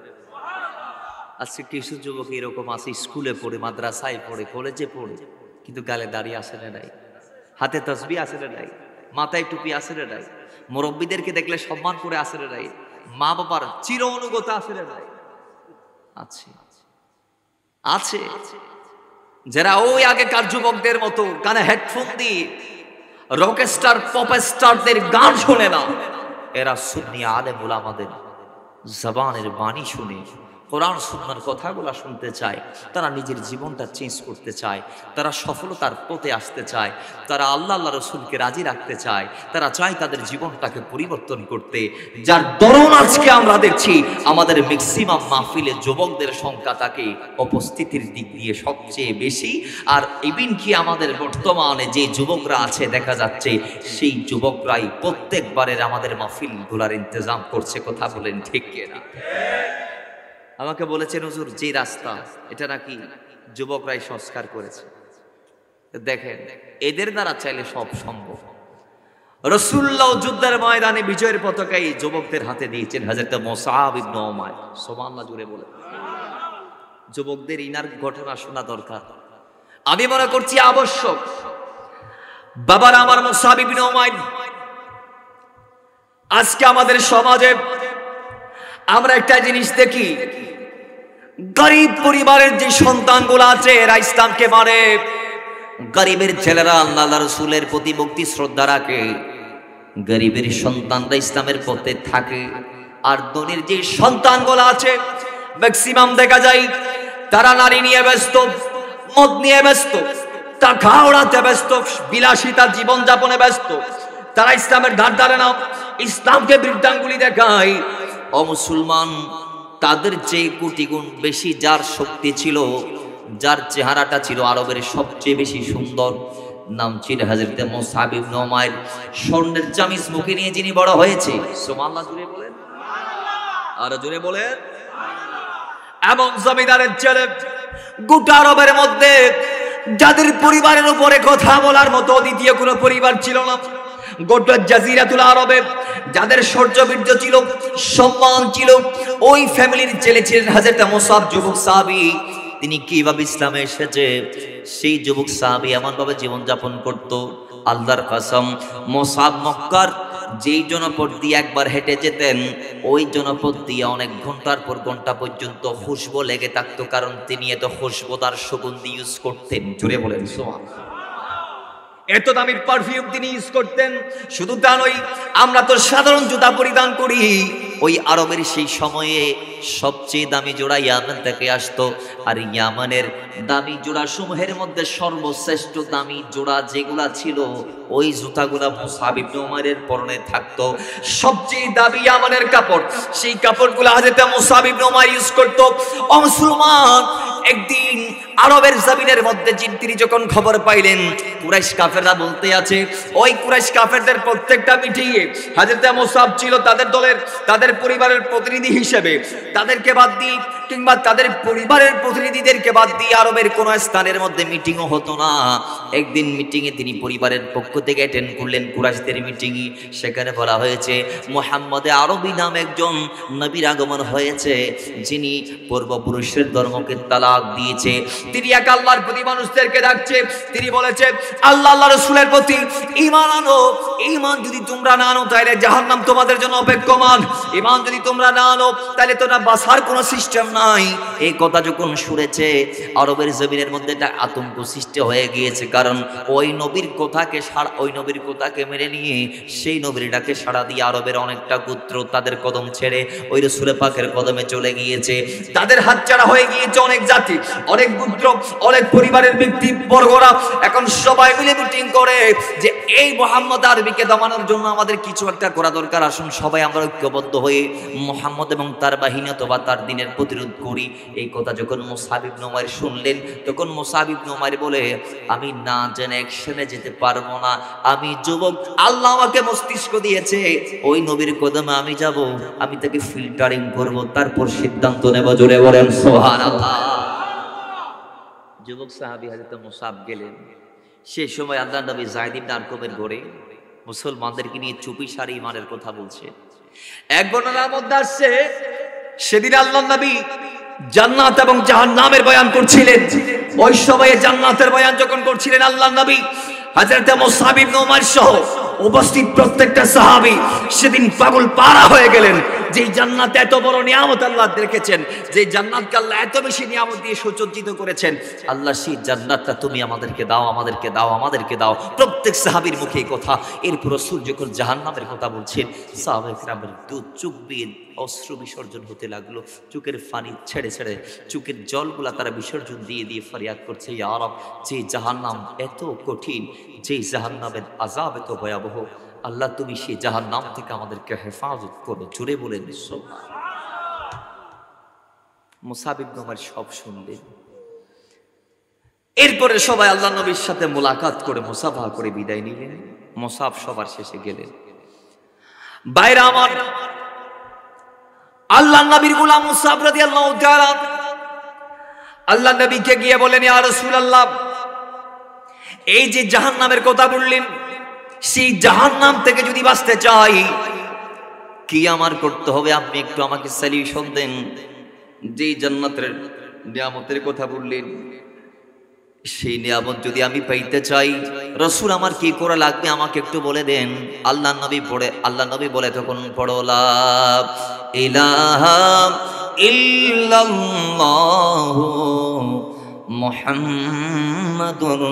আজকে কিছু যুবক এরকম আছে, স্কুলে পড়ে, মাদ্রাসায় পড়ে, কলেজে পড়ে, কিন্তু গালে দাড়ি আছে না নাই, হাতে তাসবিহ আছে না নাই, মাথায় টুপি আছে না নাই, মুরব্বীদেরকে দেখলে সম্মান করে আছে না নাই, মা বাবার চির অনুগত আছে না নাই? আছে, আছে। যারা ওই আগেকার যুবকদের মতো কানে হেডফোন দিয়ে রকস্টার পপ স্টারদের গান শোনে না, এরা সুন্নি আলেম উলামাদের জবানের বাণী শুনে কোরআন সুন্নাহর কথাগুলো শুনতে চায়। তারা নিজের জীবনটা চেঞ্জ করতে চায়, তারা সফলতার পথে আসতে চায়, তারা আল্লাহ আল্লাহ রসুলকে রাজি রাখতে চায়, তারা চায় তাদের জীবনটাকে পরিবর্তন করতে। যার দরুন আজকে আমরা দেখছি আমাদের ম্যাক্সিমাম মাহফিলে যুবকদের সংখ্যা থাকে উপস্থিতির দিক দিয়ে সবচেয়ে বেশি। আর ইভিন কি আমাদের বর্তমানে যে যুবকরা আছে দেখা যাচ্ছে সেই যুবকরাই প্রত্যেকবারের আমাদের মাহফিলগুলোর ইন্তজাম করছে। কথা বলেন ঠিক কিনা? আমাকে বলেছেন হুজুর যে রাস্তা এটা নাকি যুবকরাই সংস্কার করেছে। দেখেন, এদের দ্বারা চাইলে সব সম্ভব। রাসূলুল্লাহ যুদ্ধের ময়দানে বিজয়ের পতাকা এই যুবকদের হাতে দিয়েছেন, হযরত মুসআব ইবনে উমাইর। সুবহানাল্লাহ জুড়ে বলেন। যুবকদের ইনার ঘটনা শোনা দরকার, আমি মনে করছি আবশ্যক। বাবার আমার মুসআব ইবনে উমাইর, আজকে আমাদের সমাজে আমরা একটা জিনিস দেখি, গরিব পরিবারের যে সন্তানগুলো আছে এরা ইসলামকে মানে। গরিবের ছেলেরা আল্লাহ রাসূলের প্রতি ভক্তি শ্রদ্ধা রাখে, গরিবের সন্তানরা ইসলামের পথে থাকে। আর ধনীর যে সন্তানগুলো আছে ম্যাক্সিমাম দেখা যায় তারা নারী নিয়ে ব্যস্ত, মদ নিয়ে ব্যস্ত, টাকা ওড়াতে ব্যস্ত, বিলাসিতার জীবনযাপনে ব্যস্ত। তারা ইসলামের ধার ধারে না, ইসলামকে বৃদ্ধাঙ্গুলি দেখায়। ও মুসলমান, তাদের চেয়ে কোটি গুণ বেশি যার শক্তি ছিল, যার চেহারাটা ছিল আরবের সবচেয়ে বেশি সুন্দর, নাম ছিল হযরত মুসআব ইবনে উমাইর। স্বর্ণের চামিচ মুখে নিয়ে যিনি বড় হয়েছে, সুবহানাল্লাহ জুড়ে বলেন, আর জুড়ে বলেন। এমন জমিদারের ছেলে গোটা আরবের মধ্যে যাদের পরিবারের উপরে কথা বলার মতো দ্বিতীয় কোনো পরিবার ছিল না। গোটা জাজিরাতুল আরবে যাদের শৌর্যবীর্য ছিল, সম্মান ছিল, ওই ফ্যামিলির ছেলে ছিলেন হযরত মুসআব, যুবক সাহাবী। তিনি কিভাবে ইসলামে এসেছে সেই যুবক সাহাবী এমন ভাবে জীবনযাপন করত, আল্লাহর কসম, মুসআব মক্কার যেই জনপদ দিয়ে একবার হেঁটে যেতেন ওই জনপদ দিয়ে অনেক ঘন্টার পর ঘন্টা পর্যন্ত খুশবু লেগে থাকতো, কারণ তিনি এত খুশবুদার সুগন্ধি ইউজ করতেন। জুড়ে বলেন সুবহানাল্লাহ। এত দামি পারফিউম তিনি ইউজ করতেন। শুধু তা নয়, আমরা তো সাধারণ জুতা পরিধান করি, ওই আরবের সেই সময়ে সবচেয়ে দামি জোড়া ইয়ামান থেকে আসতো। আর ইয়ামানের দামি জোড়া সমূহের মধ্যে সর্বশ্রেষ্ঠ দামি জোড়া যেগুলা ছিল ওই জুতাগুলা মুসআব ইবনে উমাইরের পরনে থাকতো। সবচেয়ে দামি ইয়ামানের কাপড়, সেই কাপড়গুলো হযরত মুসআব ইবনে উমাইর ইউজ করতো। ও মুসলমান, একদিন আরবের জমিনের মধ্যে তিনি যখন খবর পাইলেন কুরাইশ কাফেররা বলতে আছে, ওই কুরাইশ কাফেরদের প্রত্যেকটা মিটিংয়ে হযরত মুসাব ছিল তাদের দলের, তাদের পরিবারের প্রতিনিধি হিসেবে। তাদেরকে বাদ দিয়ে কিংবা তাদের পরিবারের প্রতিনিধিদেরকে বাদ দিয়ে আরবের কোন স্থানের মধ্যে মিটিংও হতো না। একদিন মিটিংয়ে তিনি পরিবারের পক্ষ থেকে অ্যাটেন্ড করলেন কুরাইশদের মিটিংয়ে। সেখানে বলা হয়েছে মুহাম্মদ আরবি নাম একজন নবীর আগমন হয়েছে, যিনি পূর্বপুরুষের ধর্মকে তালাক দিয়েছে। তিনি এক আল্লাহর প্রতি মানুষদেরকে ডাকছে। তিনি বলেছে আল্লাহ আল্লাহ রাসূলের প্রতি ঈমান আনো। ঈমান যদি তোমরা না আনো তাহলে জাহান্নাম তোমাদের জন্য অপেক্ষমান। ঈমান যদি তোমরা না আনো তাহলে তোমরা বাঁচার কোনো সিস্টেম নাই। এই কথা যখন শুনেছে আরবের জমিনের মধ্যে একটা আতঙ্ক সৃষ্টি হয়ে গিয়েছে। কারণ ওই নবীর কথাকে মেনে নিয়ে সেই নবীর ডাকে সাড়া দিয়ে আরবের অনেকটা গোত্র তাদের কদম ছেড়ে ওই রাসূল পাকের কদমে চলে গিয়েছে। তাদের হাতছাড়া হয়ে গিয়েছে অনেক জাতি, অনেক গোত্র, অনেক পরিবারের ব্যক্তি বর্গরা। এখন সবাই মিলে মিটিং করে যে এই মুহাম্মদ আরবিকে দমানোর জন্য আমাদের কিছু একটা করা দরকার। আসুন সবাই আমরা ঐক্যবদ্ধ হয়ে মুহাম্মদ এবং তার বাহিনী অথবা তার দিনের প্রতিরোধ করি। এই কথা যখন মুসাব ইবনে উমাইর শুনলেন তখন মুসাব ইবনে উমাইর বলে, আমি না জেনে অ্যাকশনে যেতে পারবো না। আমি যুবক, আল্লাহ আমাকে মস্তিষ্ক দিয়েছে, ওই নবীর কদমে আমি যাব, আমি তাকে ফিল্টারিং করব, তারপর সিদ্ধান্ত নেব। জোরে বলেন সুবহানাল্লাহ। যুবক সাহাবী হযরত মুসাব গেলেন। সেই সময় আল্লাহ নবী যায়েদ ইবনে আরকামের ঘরে মুসলমানদেরকে নিয়ে চুপি সারি ইমানের কথা বলছে। এক বর্ণনার মধ্যে আসছে সেদিন আল্লাহ নবী জান্নাত এবং জাহান্নামের বয়ান করছিলেন। ওই সময়ে জান্নাতের বয়ান যখন করছিলেন আল্লাহ নবী, হযরত মুসাব ইবনে উমাইর সহ উপস্থিত প্রত্যেকটা সাহাবী সেদিন পাগল পারা হয়ে গেলেন। যে জান্নাত এত বড় নিয়ামত আল্লাহ রেখেছেন, যে জান্নাতকে আল্লাহ এত বেশি নিয়ামত দিয়ে সুসজ্জিত করেছেন, আল্লাহ সেই জান্নাতটা তুমি আমাদেরকে দাও, আমাদেরকে দাও, আমাদেরকে দাও। প্রত্যেক সাহাবীর মুখে এই কথা। এরপর রাসূল যখন জাহান্নামের কথা বলছেন, সাহাবায়ে কেরামের চোখ বেয়ে অশ্রু বিসর্জন হতে লাগলো। চোখের পানি ছেড়ে ছেড়ে চোখের জলগুলা তারা বিসর্জন দিয়ে দিয়ে ফরিয়াদ করছে, ইয়া রব, যে জাহান্নাম এত কঠিন, যে জাহান্নামের আযাব এত ভয়াবহ, আল্লাহ তুমি সেই জাহান্নাম থেকে আমাদেরকে হেফাজত করো। জোরে বলেন সুবহানাল্লাহ। মুসাব ইবনে উমাইর সব শুনলেন। এরপরে সবাই আল্লাহ নবীর সাথে মোলাকাত করে মুসাফা করে বিদায় নিলেন। মুসাব সবার শেষে গেলেন। বাইরে আমার আল্লাহ নবীর গোলাম মুসাব রাদিয়াল্লাহু তাআলা আল্লাহ নবীকে গিয়ে বলেন, ইয়া রাসূলুল্লাহ, এই যে জাহান্নামের কথা বললেন, সেই জাহান্নাম থেকে যদি বাঁচতে চাই কি আমার করতে হবে? আপনি একটু আমাকে সলিউশন দেন। যে জান্নাতের নিয়ামতের কথা বললেন, সেই নিয়ামত যদি আমি পাইতে চাই রাসূল আমার কি করা লাগবে আমাকে একটু বলে দেন। আল্লাহ নবী বলে তখন পড়ো, লা ইলাহা ইল্লাল্লাহু মুহাম্মাদুর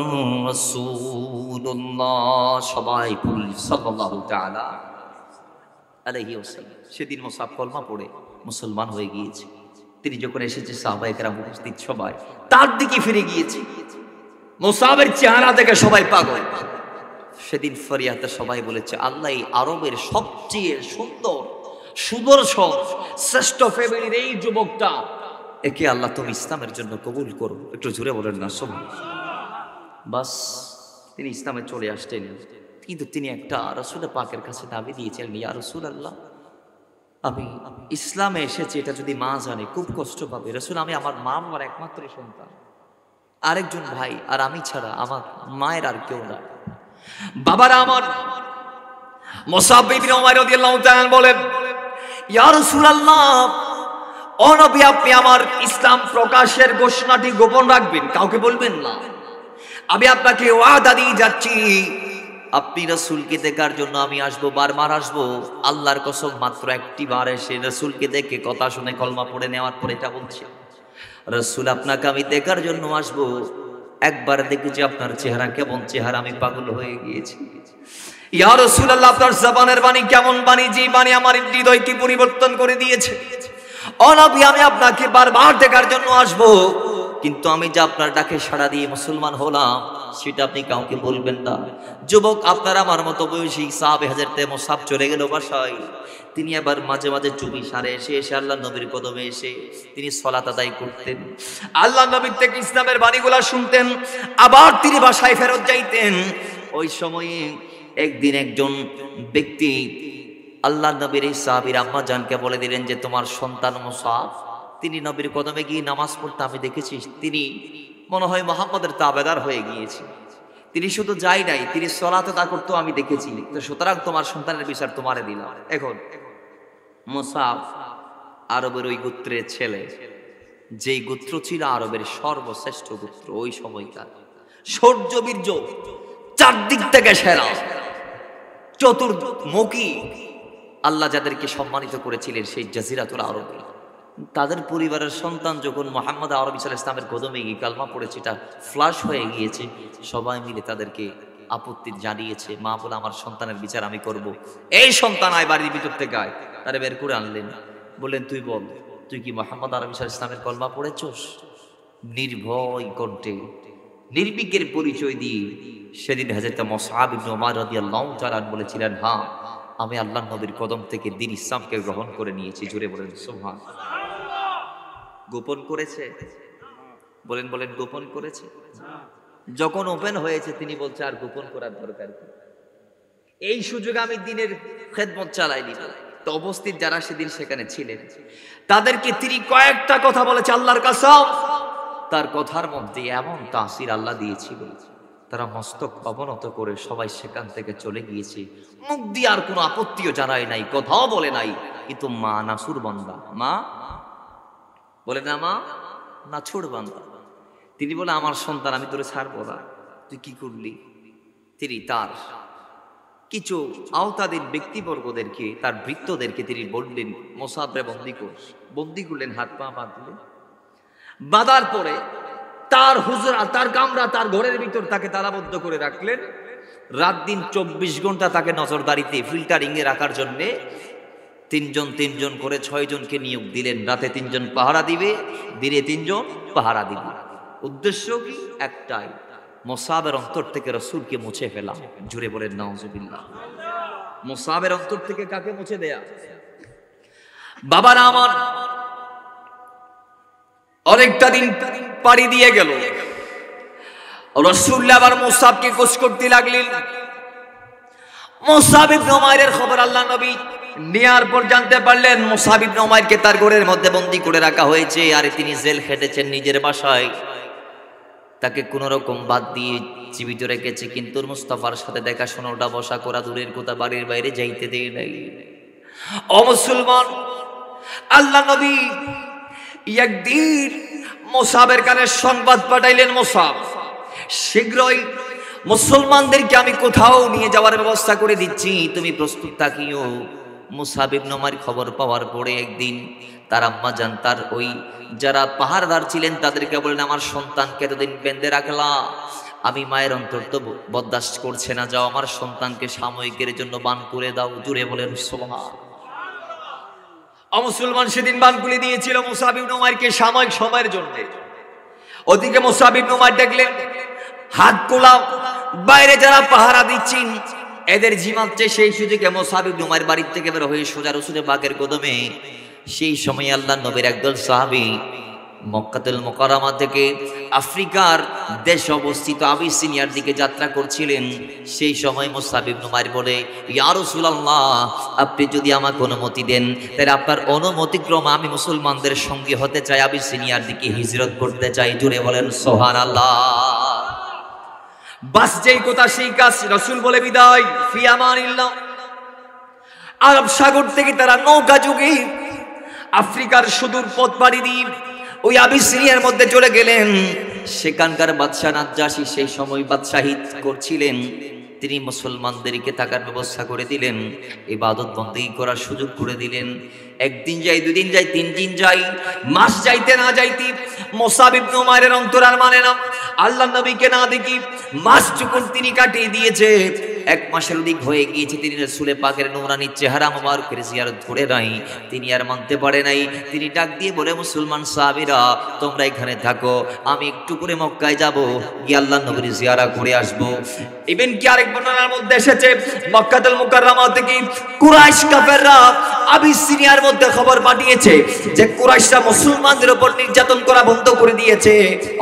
রাসূলুল্লাহ। সবাই পড়ি সাল্লাল্লাহু তাআলা আলাইহি ওয়াসাল্লাম। সেদিন মুসাব কলমা পড়ে মুসলমান হয়ে গিয়েছে। তিনি যখন এসেছে সাহাবায়ে কেরাম উপস্থিত সবাই তার দিকে ফিরে গিয়েছে। মুসাবের চেহারা দেখে সবাই পাগল। সেদিন ফরিয়াতে সবাই বলেছে, আল্লাহ এই আরবের সবচেয়ে সুন্দর, সুদর্শন, শ্রেষ্ঠ ফ্যামিলির এই যুবকটা, একে আল্লাহ তুমি ইসলামের জন্য কবুল করো। একটু জোরে বলেন না সুবহানাল্লাহ। বাস তিনি ইসলামে চলে আসতেন। কিন্তু তিনি একটা রাসূল পাকের কাছে দাবি দিয়েছিলেন, ইয়া রাসূলুল্লাহ, আমি ইসলামে এসেছি, এটা যদি মা জানে খুব কষ্ট পাবে। রাসূল, আমি আমার মা আমার একমাত্র সন্তান, আরেকজন ভাই আর আমি ছাড়া আমার মায়ের আর কেউ না। বাবারা আমার, মুসাব ইবনে উমাইর রাদিয়াল্লাহু তাআলা বলেন, ইয়া রাসূলুল্লাহ, ও নবী, আপনি আমার ইসলাম প্রকাশের ঘোষণাটি গোপন রাখবেন, কাউকে বলবেন না। আমি আপনাকে ওয়াদা দিয়ে যাচ্ছি, আপনি রাসূলকে দেখার জন্য আমি আসবো, বারবার আসবো। আল্লাহর কসম, মাত্র একটি বার এসে রাসূলকে দেখে কথা শুনে কলমা পড়ে নেওয়ার পরে এটা বলছি, রাসূল আপনাকে আমি দেখার জন্য আসবো। একবার দেখেছি আপনার চেহারা কেমন চেহারা, আমি পাগল হয়ে গিয়েছি। ইয়া রাসূলুল্লাহ, আপনার জবানের বাণী কেমন বাণী, যে বাণী আমার হৃদয়কে পরিবর্তন করে দিয়েছে। ও নবী, আমি আপনাকে বারবার দেখার জন্য আসবো। কিন্তু আমি যে আপনার ডাকে সাড়া দিয়ে মুসলমান হলাম সেটা আপনি কাউকে বলবেন না। যুবক, আপনার আমার মতো বয়সী সাহাবে হযরত মুসআব চলে গেল বাসায়। তিনি আবার মাঝে মাঝে চুপি সারে এসে আল্লাহ নবীর কদমে এসে তিনি সালাত আদায় করতেন, আল্লাহ নবীর থেকে ইসলামের বাণীগুলা শুনতেন, আবার তিনি বাসায় ফেরত যাইতেন। ওই সময়ে একদিন একজন ব্যক্তি আল্লাহ নবীর এই সাহাবীর আম্মা জানকে বলে দিলেন যে তোমার সন্তান মুসআব তিনি নবীর কদমে গিয়ে নামাজ পড়তে আমি দেখেছি, তিনি মনে হয় মুহাম্মদের তাবেদার হয়ে গিয়েছে, তিনি শুধু যাই নাই, তিনি সালাত আদা করতেও আমি দেখেছি, তো সুতরাং তোমার সন্তানের বিচার তোমারে দিলাম। এখন মুসআব আরবের ওই গোত্রের ছেলে, যেই গোত্র ছিল আরবের সর্বশ্রেষ্ঠ গোত্র ওই সময়কার, শৌর্য বীর্য চারদিক থেকে সেরা, চতুর্মুখী, আল্লাহ যাদেরকে সম্মানিত করেছিলেন সেই জাজিরাতুল আরবে, তাদের পরিবারের সন্তান যখন মুহাম্মদ আরবী সাল্লাল্লাহু আলাইহি ওয়াসাল্লামের কদমে গিয়ে কালমা পড়েছে, এটা ফ্লাশ হয়ে গিয়েছে, সবাই মিলে তাদেরকে আপত্তি জানিয়েছে, মা বলে আমার সন্তানের বিচার আমি করব। এই সন্তান আয় বাড়ির ভিতর থেকে আয়, তারে বের করে আনলেন, বললেন তুই বল তুই কি মুহাম্মদ আরবী সাল্লাল্লাহু আলাইহি ওয়াসাল্লামের কলমা পড়েছস? নির্ভয় কণ্ঠে নির্ভীকের পরিচয় দিয়ে সেদিন হযরত মুসআব ইবনে উমার রাদিয়াল্লাহু তাআলা বলেছিলেন, হ্যাঁ আমি আল্লাহর নবীর কদম থেকে দ্বীন ইসলামকে গ্রহণ করে নিয়েছি। জোরে বলেন সুবহানাল্লাহ। গোপন করেছে? বলেন বলেন, গোপন করেছে? যখন ওপেন হয়েছে তিনি বলছে আর গোপন করার দরকার কি, এই সুযোগে আমি দ্বীনের খেদমত চালাই দিব। তো উপস্থিত যারা সেদিন সেখানে ছিলেন তাদেরকে তিনি কয়েকটা কথা বলেছে আল্লাহর কসম, তার কথার মধ্যে এমন তাসির আল্লাহ দিয়েছিল, তারা মস্তক অবনত করে সবাই সেখান থেকে চলে গিয়েছে, মুখ দিয়ে আর কোনো আপত্তিও জানায় নাই, কথাও বলে নাই। কিন্তু মা নাছুর বান্দা, মা বলে না, মা নাছুর বান্দা, তিনি বলে আমার সন্তান আমি তোরে ছাড়বো না, তুই কি করলি? তিনি তার কিছু আওতাদের ব্যক্তিবর্গদেরকে, তার বৃত্তদেরকে তিনি বললেন মুসআবরে বন্দী কর। বন্দী করলেন, হাত পা বাঁধলেন, বাঁধার পরে তার হুজরা, তার কামরা, তার ঘরের ভিতর তাকে তালাবদ্ধ করে রাখলেন। রাত দিন 24 ঘন্টা তাকে নজরদারিতে ফিল্টারিং এ রাখার জন্যে তিনজন করে 6 জনকে নিয়োগ দিলেন। রাতে 3 জন পাহারা দিবে, দিনে 3 জন পাহারা দিবে। উদ্দেশ্য কি? একটাই, মুসআবের অন্তর থেকে রাসূলকে মুছে ফেলা। জুড়ে বলেন নাউজুবিল্লাহ। মুসআবের অন্তর থেকে কাকে মুছে দেয়া? বাবারা আমার, অনেকটা দিন পাড়ি দিয়ে গেল, রাসূলুল্লাহ আবার মুসআবকে খোঁজ করতে লাগলেন। মুসআব ইবনে উমাইরের খবর আল্লাহ নবী নেয়ার পর জানতে পারলেন মুসআব ইবনে উমাইরকে তার ঘরের মধ্যে বন্দী করে রাখা হয়েছে, আর তিনি জেল খেটেছেন নিজের বাসায়, তাকে কোন রকম বাদ দিয়ে জীবিত রেখেছে। কিন্তু মুস্তাফার সাথে দেখাশোনা, ওটা বসা করা দূরের কথা, বাড়ির বাইরে যাইতে দেয় নাই। ও মুসলমান, আল্লাহ নবী একদিন মুসআবের কানে সংবাদ পাঠাইলেন, মুসআব শীঘ্রই মুসলমানদেরকে আমি কোথাও নিয়ে যাওয়ার ব্যবস্থা করে দিচ্ছি, তুমি প্রস্তুত থাকিও। মুসআব ইবনে উমাইর খবর পাওয়ার পরে একদিন তার আম্মা জান, তার ওই যারা পাহারাদার ছিলেন তাদেরকে বললেন, আমার সন্তানকে এতদিন বেঁধে রাখলা, আমি মায়ের অন্তর তো বরদাস্ত করছে না, যাও আমার সন্তানকে সাময়িকের জন্য বান করে দাও। জুড়ে বলেন সুবহানাল্লাহ। মুসলমান সেদিন বান করে দিয়েছিল মুসআব ইবনে উমাইরকে সাময়িক সময়ের জন্য। ওদিকে মুসআব ইবনে উমাইর দেখলেন হাত গোলাম, বাইরে যারা পাহারা দিচ্ছেন এদের জিমাচ্ছে, সেই সুযোগে মুসআব ইবনে উমাইর বাড়ির থেকে বের হয়ে সোজা রাসূলের বাগের কদমে। সেই সময় আল্লাহর নবীর একদল সাহাবী মক্কাতুল মুকাররমা থেকে আফ্রিকার দেশ অবস্থিত আবিসিনিয়ার দিকে যাত্রা করছিলেন। সেই সময় মুসআব ইবনে উমাইর বলে, ইয়া রাসূলুল্লাহ, আপনি যদি আমাকে অনুমতি দেন তাহলে আপনার অনুমতিক্রমে আমি মুসলমানদের সঙ্গে হতে চাই, আবিসিনিয়ার দিকে হিজরত করতে চাই। জুড়ে বলেন সুবহানাল্লাহ। বাস যেই কথা সেই কাজ, রাসূল বলে বিদায়, ফি আমানিল্লাহ। আরব সাগর থেকে তারা নৌকা যুগে আফ্রিকার সুদূর পথ পাড়ি দিয়ে ওই আবিসিনিয়ার মধ্যে চলে গেলেন। সেখানকার বাদশাহ নাজ্জাশী সেই সময় বাদশাহী করছিলেন, তিনি মুসলমানদেরকে থাকার ব্যবস্থা করে দিলেন, ইবাদত বন্দেগী করার সুযোগ করে দিলেন। একদিন যাই, দুদিন যাই, 3 দিন যাই, মাস যাইতে না যাইতে মুসআব ইবনে উমাইরের অন্তর আর মানে না, আল্লাহর নবীকে না দেখি। মাস যখন তিনি কাটিয়ে দিয়েছে, 1 মাসের অধিক হয়ে গিয়েছে, তিনি রাসূলে পাকের নূরানী চেহারা মোবারকের জিয়ারত করে নাই, তিনি আর মানতে পারে নাই। তিনি ডাক দিয়ে বলে, মুসলমান সাহাবীরা তোমরা এখানে থাকো, আমি একটু করে মক্কায় যাব, গিয়ে আল্লাহর নবীর জিয়ারা করে আসব। ইভেন কি আরেক বর্ণনার মধ্যে এসেছে মক্কাতুল মুকাররমা থেকে কুরাইশ কাফেররা আবিসিনিয়ার মধ্যে খবর পাঠিয়েছে যে কুরাইশরা মুসলমানদের উপর নির্যাতন করা বন্ধ করে দিয়েছে।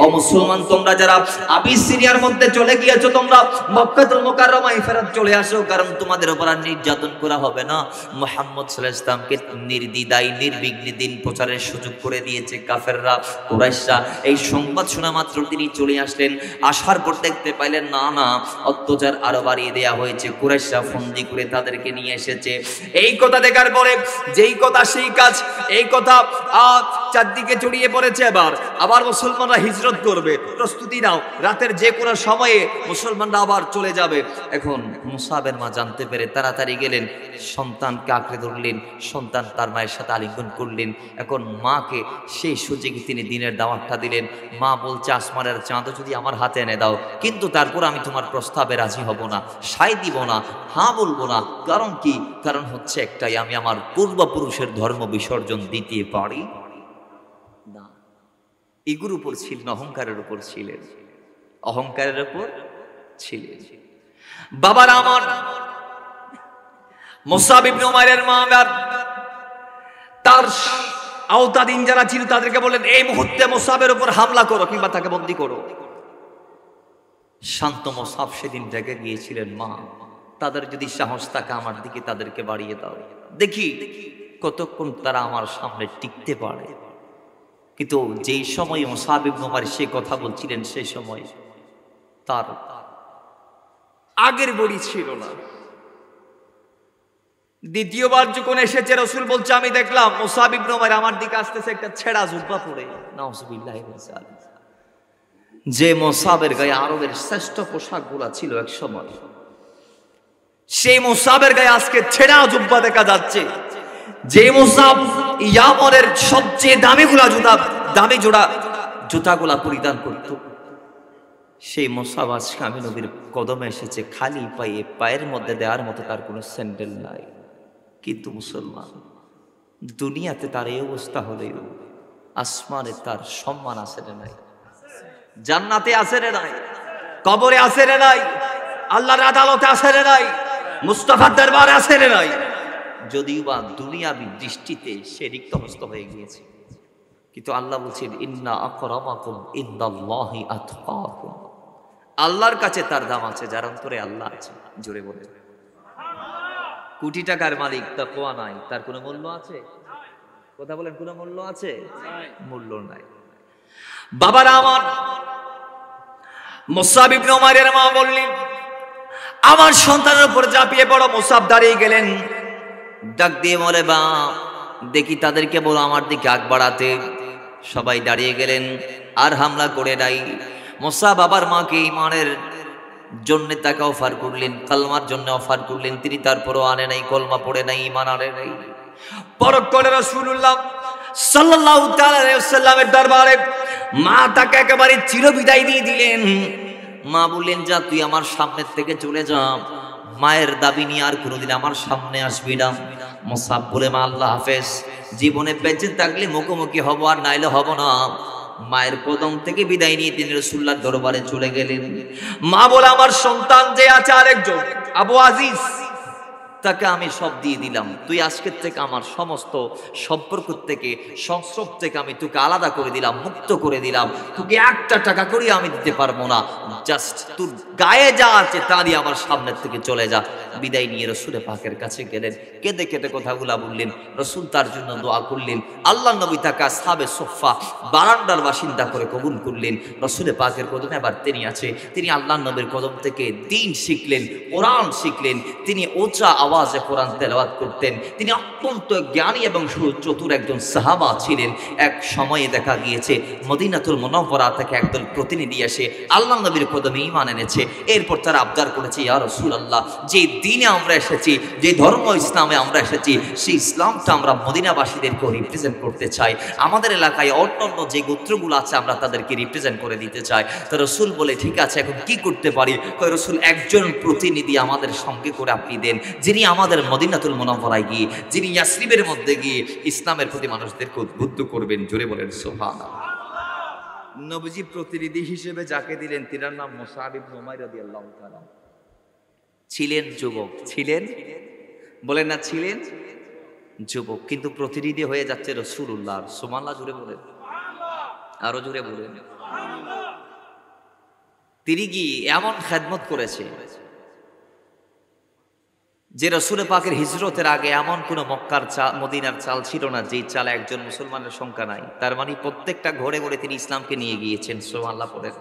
ও মুসলমান, তোমরা যারা আবিসিনিয়ার মধ্যে চলে গিয়েছো, তোমরা মক্কাতুল মুকাররমায় ফেরত চলে আসো, কারণ তোমাদের উপর আর নির্যাতন করা হবে না। মুহাম্মদ সাল্লাল্লাহু আলাইহি ওয়াসাল্লামকে নির্দ্বিধায় নির্বিঘ্নে দিন প্রচারের সুযোগ করে দিয়েছে কাফেররা, কুরাইশরা। এই সংবাদ শোনা মাত্র তিনি চলে আসলেন। আসার পর দেখতে পাইলেন না না, অত্যাচার আরো বাড়িয়ে দেয়া হয়েছে। কুরাইশরা ফন্দি করে তাদেরকে নিয়ে এসেছে। এই কথা দেখার পরে যেই কথা সেই কাজ, এই কথা চারদিকে ছড়িয়ে পড়েছে। আবার মুসলমানরা হিজরত করবে, প্রস্তুতি নাও, রাতের যে কোনো সময়ে মুসলমানরা আবার চলে যাবে। এখন মুসাবের মা জানতে পেরে তাড়াতাড়ি গেলেন, সন্তানকে আঁকড়ে ধরলেন, সন্তান তার মায়ের সাথে আলিঙ্গন করলেন। এখন মাকে সেই সুযোগে তিনি দিনের দাওয়াতটা দিলেন। মা বলছে, আসমানের চাঁদও যদি আমার হাতে এনে দাও, কিন্তু তারপর আমি তোমার প্রস্তাবে রাজি হব না, সায় দিব না, হ্যাঁ বলবো না। কারণ কি? কারণ হচ্ছে একটাই, আমি আমার পূর্বপুরুষের ধর্ম বিসর্জন দিতে পারি না। ইগুর উপর ছিলেন, অহংকারের উপর ছিলেন, অহংকারের উপর ছিলেন। বাবার আমার মুসাব ইবনে উমাইরের মা তার আওতাধীন যারা ছিল তাদেরকে বললেন, এই মুহূর্তে মুসাবের উপর হামলা করো কিংবা তাকে বন্দী করো। শান্ত মুসাব সেদিন রেগে গিয়েছিলেন, মা তাদের যদি সাহস থাকে আমার দিকে তাদেরকে বাড়িয়ে দাও, দেখি কতক্ষণ তারা আমার সামনে টিকতে পারে। কিন্তু যেই সময় মুসাব ইবনে উমাইর সে কথা বলছিলেন, সেই সময় তার আগের বড়ি ছিল না। দ্বিতীয়বার যখন এসেছে, রাসূল বলছে, আমি দেখলাম মুসাব ইবনে উমাইর আমার দিকে আসতেছে একটা ছেঁড়া জুব্বা পরে। নাউযুবিল্লাহ। যে মুসাবের গায়ে আরবের শ্রেষ্ঠ পোশাকগুলা ছিল এক সময়, সেই মুসাবের গায়ে আজকে ছেঁড়া জুব্বা দেখা যাচ্ছে। যে মুসাব ইয়ামনের সবচেয়ে দামি জোড়া জুতাগুলা পরিধান করত, সেই মুসাব আজকে আমি নবীর কদমে এসেছে খালি পায়ে, পায়ের মধ্যে দেওয়ার মতো তার কোনো স্যান্ডেল নাই। কিন্তু মুসলমান, দুনিয়াতে তার এই অবস্থা হলেও আসমানে তার সম্মান আছে রে নাই, জান্নাতে আছে রে নাই, কবরে আছে রে নাই, আল্লাহর আদালতে আছে রে নাই, মুস্তাফার দরবারে আছে রে নাই। যদিও বা দুনিয়াবি দৃষ্টিতে সে রিক্তহস্ত হয়ে গিয়েছে, কিন্তু আল্লাহ বলছেন, ইন্না আকরামাকুম ইনদাল্লাহি আতকাকুম। আল্লাহর কাছে তার দাম আছে যার অন্তরে আল্লাহ আছে। জোরে বলে, কোটি টাকার মালিক তাকওয়া নাই, তার কোনো মূল্য আছে? কথা বলেন, কোনো মূল্য আছে? মূল্য নাই। বাবারা আমার, মুসাব ইবনে উমাইরের মা বললেন, আমার সন্তানের উপর ঝাঁপিয়ে পড়ো। মুসাব দাঁড়িয়ে গেলেন, ডাক দিয়ে বলে, বা দেখি তাদেরকে বলো আমার দিকে আগ বাড়াতে। সবাই দাঁড়িয়ে গেলেন, আর হামলা করে নাই। মুসাব বাবার মাকে ঈমানের জন্য তাকে অফার করলেন, কালমার জন্য অফার করলেন। তিনি তারপরও আনে নাই, কলমা পড়ে নাই, ঈমান আনে নাই। পরক্ষণে রাসূলুল্লাহ সাল্লাল্লাহু তাআলা আলাইহি ওয়াসাল্লামের দরবারে মা তাকে একেবারে চিরবিদায় দিয়ে দিলেন। মা বললেন, যা তুই আমার সামনে থেকে চলে যা, মায়ের দাবি নিয়ে আর কোনোদিন আমার সামনে আসবি না। মুসাব বলে, মা আল্লাহ হাফেজ, জীবনে বেঁচে থাকলে মুখোমুখি হব, আর নাইলে হব না। মায়ের কদম থেকে বিদায় নিয়ে তিনি রাসূলুল্লাহর দরবারে চলে গেলেন। মা বলে, আমার সন্তান যে আছে আরেকজন আবু আজিজ, তাকে আমি সব দিয়ে দিলাম। তুই আজকের থেকে আমার সমস্ত সম্পর্ক থেকে, সংস্রব থেকে আমি তোকে আলাদা করে দিলাম, মুক্ত করে দিলাম। তোকে একটা টাকা করে আমি দিতে পারবো না, জাস্ট তোর গায়ে যা আছে তা দিয়ে আমার সামনের থেকে চলে যা। বিদায় নিয়ে রাসূলের পাকের কাছে গেলেন, কেঁদে কেঁদে কথাগুলা বললেন। রাসূল তার জন্য দোয়া করলেন। আল্লাহ নবী তাকে আসহাবে সুফফা বারান্দার বাসিন্দা করে কবুল করলেন। রাসূলের পাকের কদমে আবার তিনি আছে। তিনি আল্লাহ নবীর কদম থেকে দ্বীন শিখলেন, কোরআন শিখলেন। তিনি উঁচা আওয়াজে কোরআন তেলাওয়াত করতেন। তিনি অত্যন্ত জ্ঞানী এবং চতুর একজন সাহাবা ছিলেন। এক সময়ে দেখা গিয়েছে মদিনাতুল মুনাওয়ারা থেকে একদল প্রতিনিধি এসে আল্লাহ নবীর কদমে ঈমান এনেছে। এরপর তারা আবদার করেছে, ইয়া রাসূলুল্লাহ, যে দিনে আমরা এসেছি, যে ধর্ম ইসলামে আমরা এসেছি, সেই ইসলামটা আমরা মদিনাবাসীদেরকে রিপ্রেজেন্ট করতে চাই। আমাদের এলাকায় অন্যান্য যে গোত্রগুলো আছে আমরা তাদেরকে রিপ্রেজেন্ট করে দিতে চাই। তো রাসূল বলে, ঠিক আছে, এখন কি করতে পারি? কয়, রাসূল, একজন প্রতিনিধি আমাদের সঙ্গে করে আপনি দেন, যিনি আমাদের মদিনাতুল মুনাওয়ারায় গিয়ে, যিনি ইয়াসরিবের মধ্যে গিয়ে ইসলামের প্রতি মানুষদেরকে উদ্বুদ্ধ করবেন। জোরে বলেন সুবহানাল্লাহ। নবীজি প্রতিনিধি হিসেবে যাকে দিলেন তিনার নাম মুসআব ইবনে উমাইর রাদিয়াল্লাহু তাআলা। ছিলেন যুবক, ছিলেন, বলেন না, ছিলেন যুবক, কিন্তু প্রতিনিধি হয়ে যাচ্ছে রাসূলুল্লাহ। সুবহানাল্লাহ, জোরে বলেন, আরো জোরে বলেন। তিনি কি এমন খেদমত করেছে যে রাসূল পাকের হিজরতের আগে এমন কোন মক্কার মদিনার চাল ছিল না যেই চালে একজন মুসলমানের সংখ্যা নাই। তার মানে প্রত্যেকটা ঘরে ঘরে তিনি ইসলামকে নিয়ে গিয়েছেন। সুবহানাল্লাহ বলেন,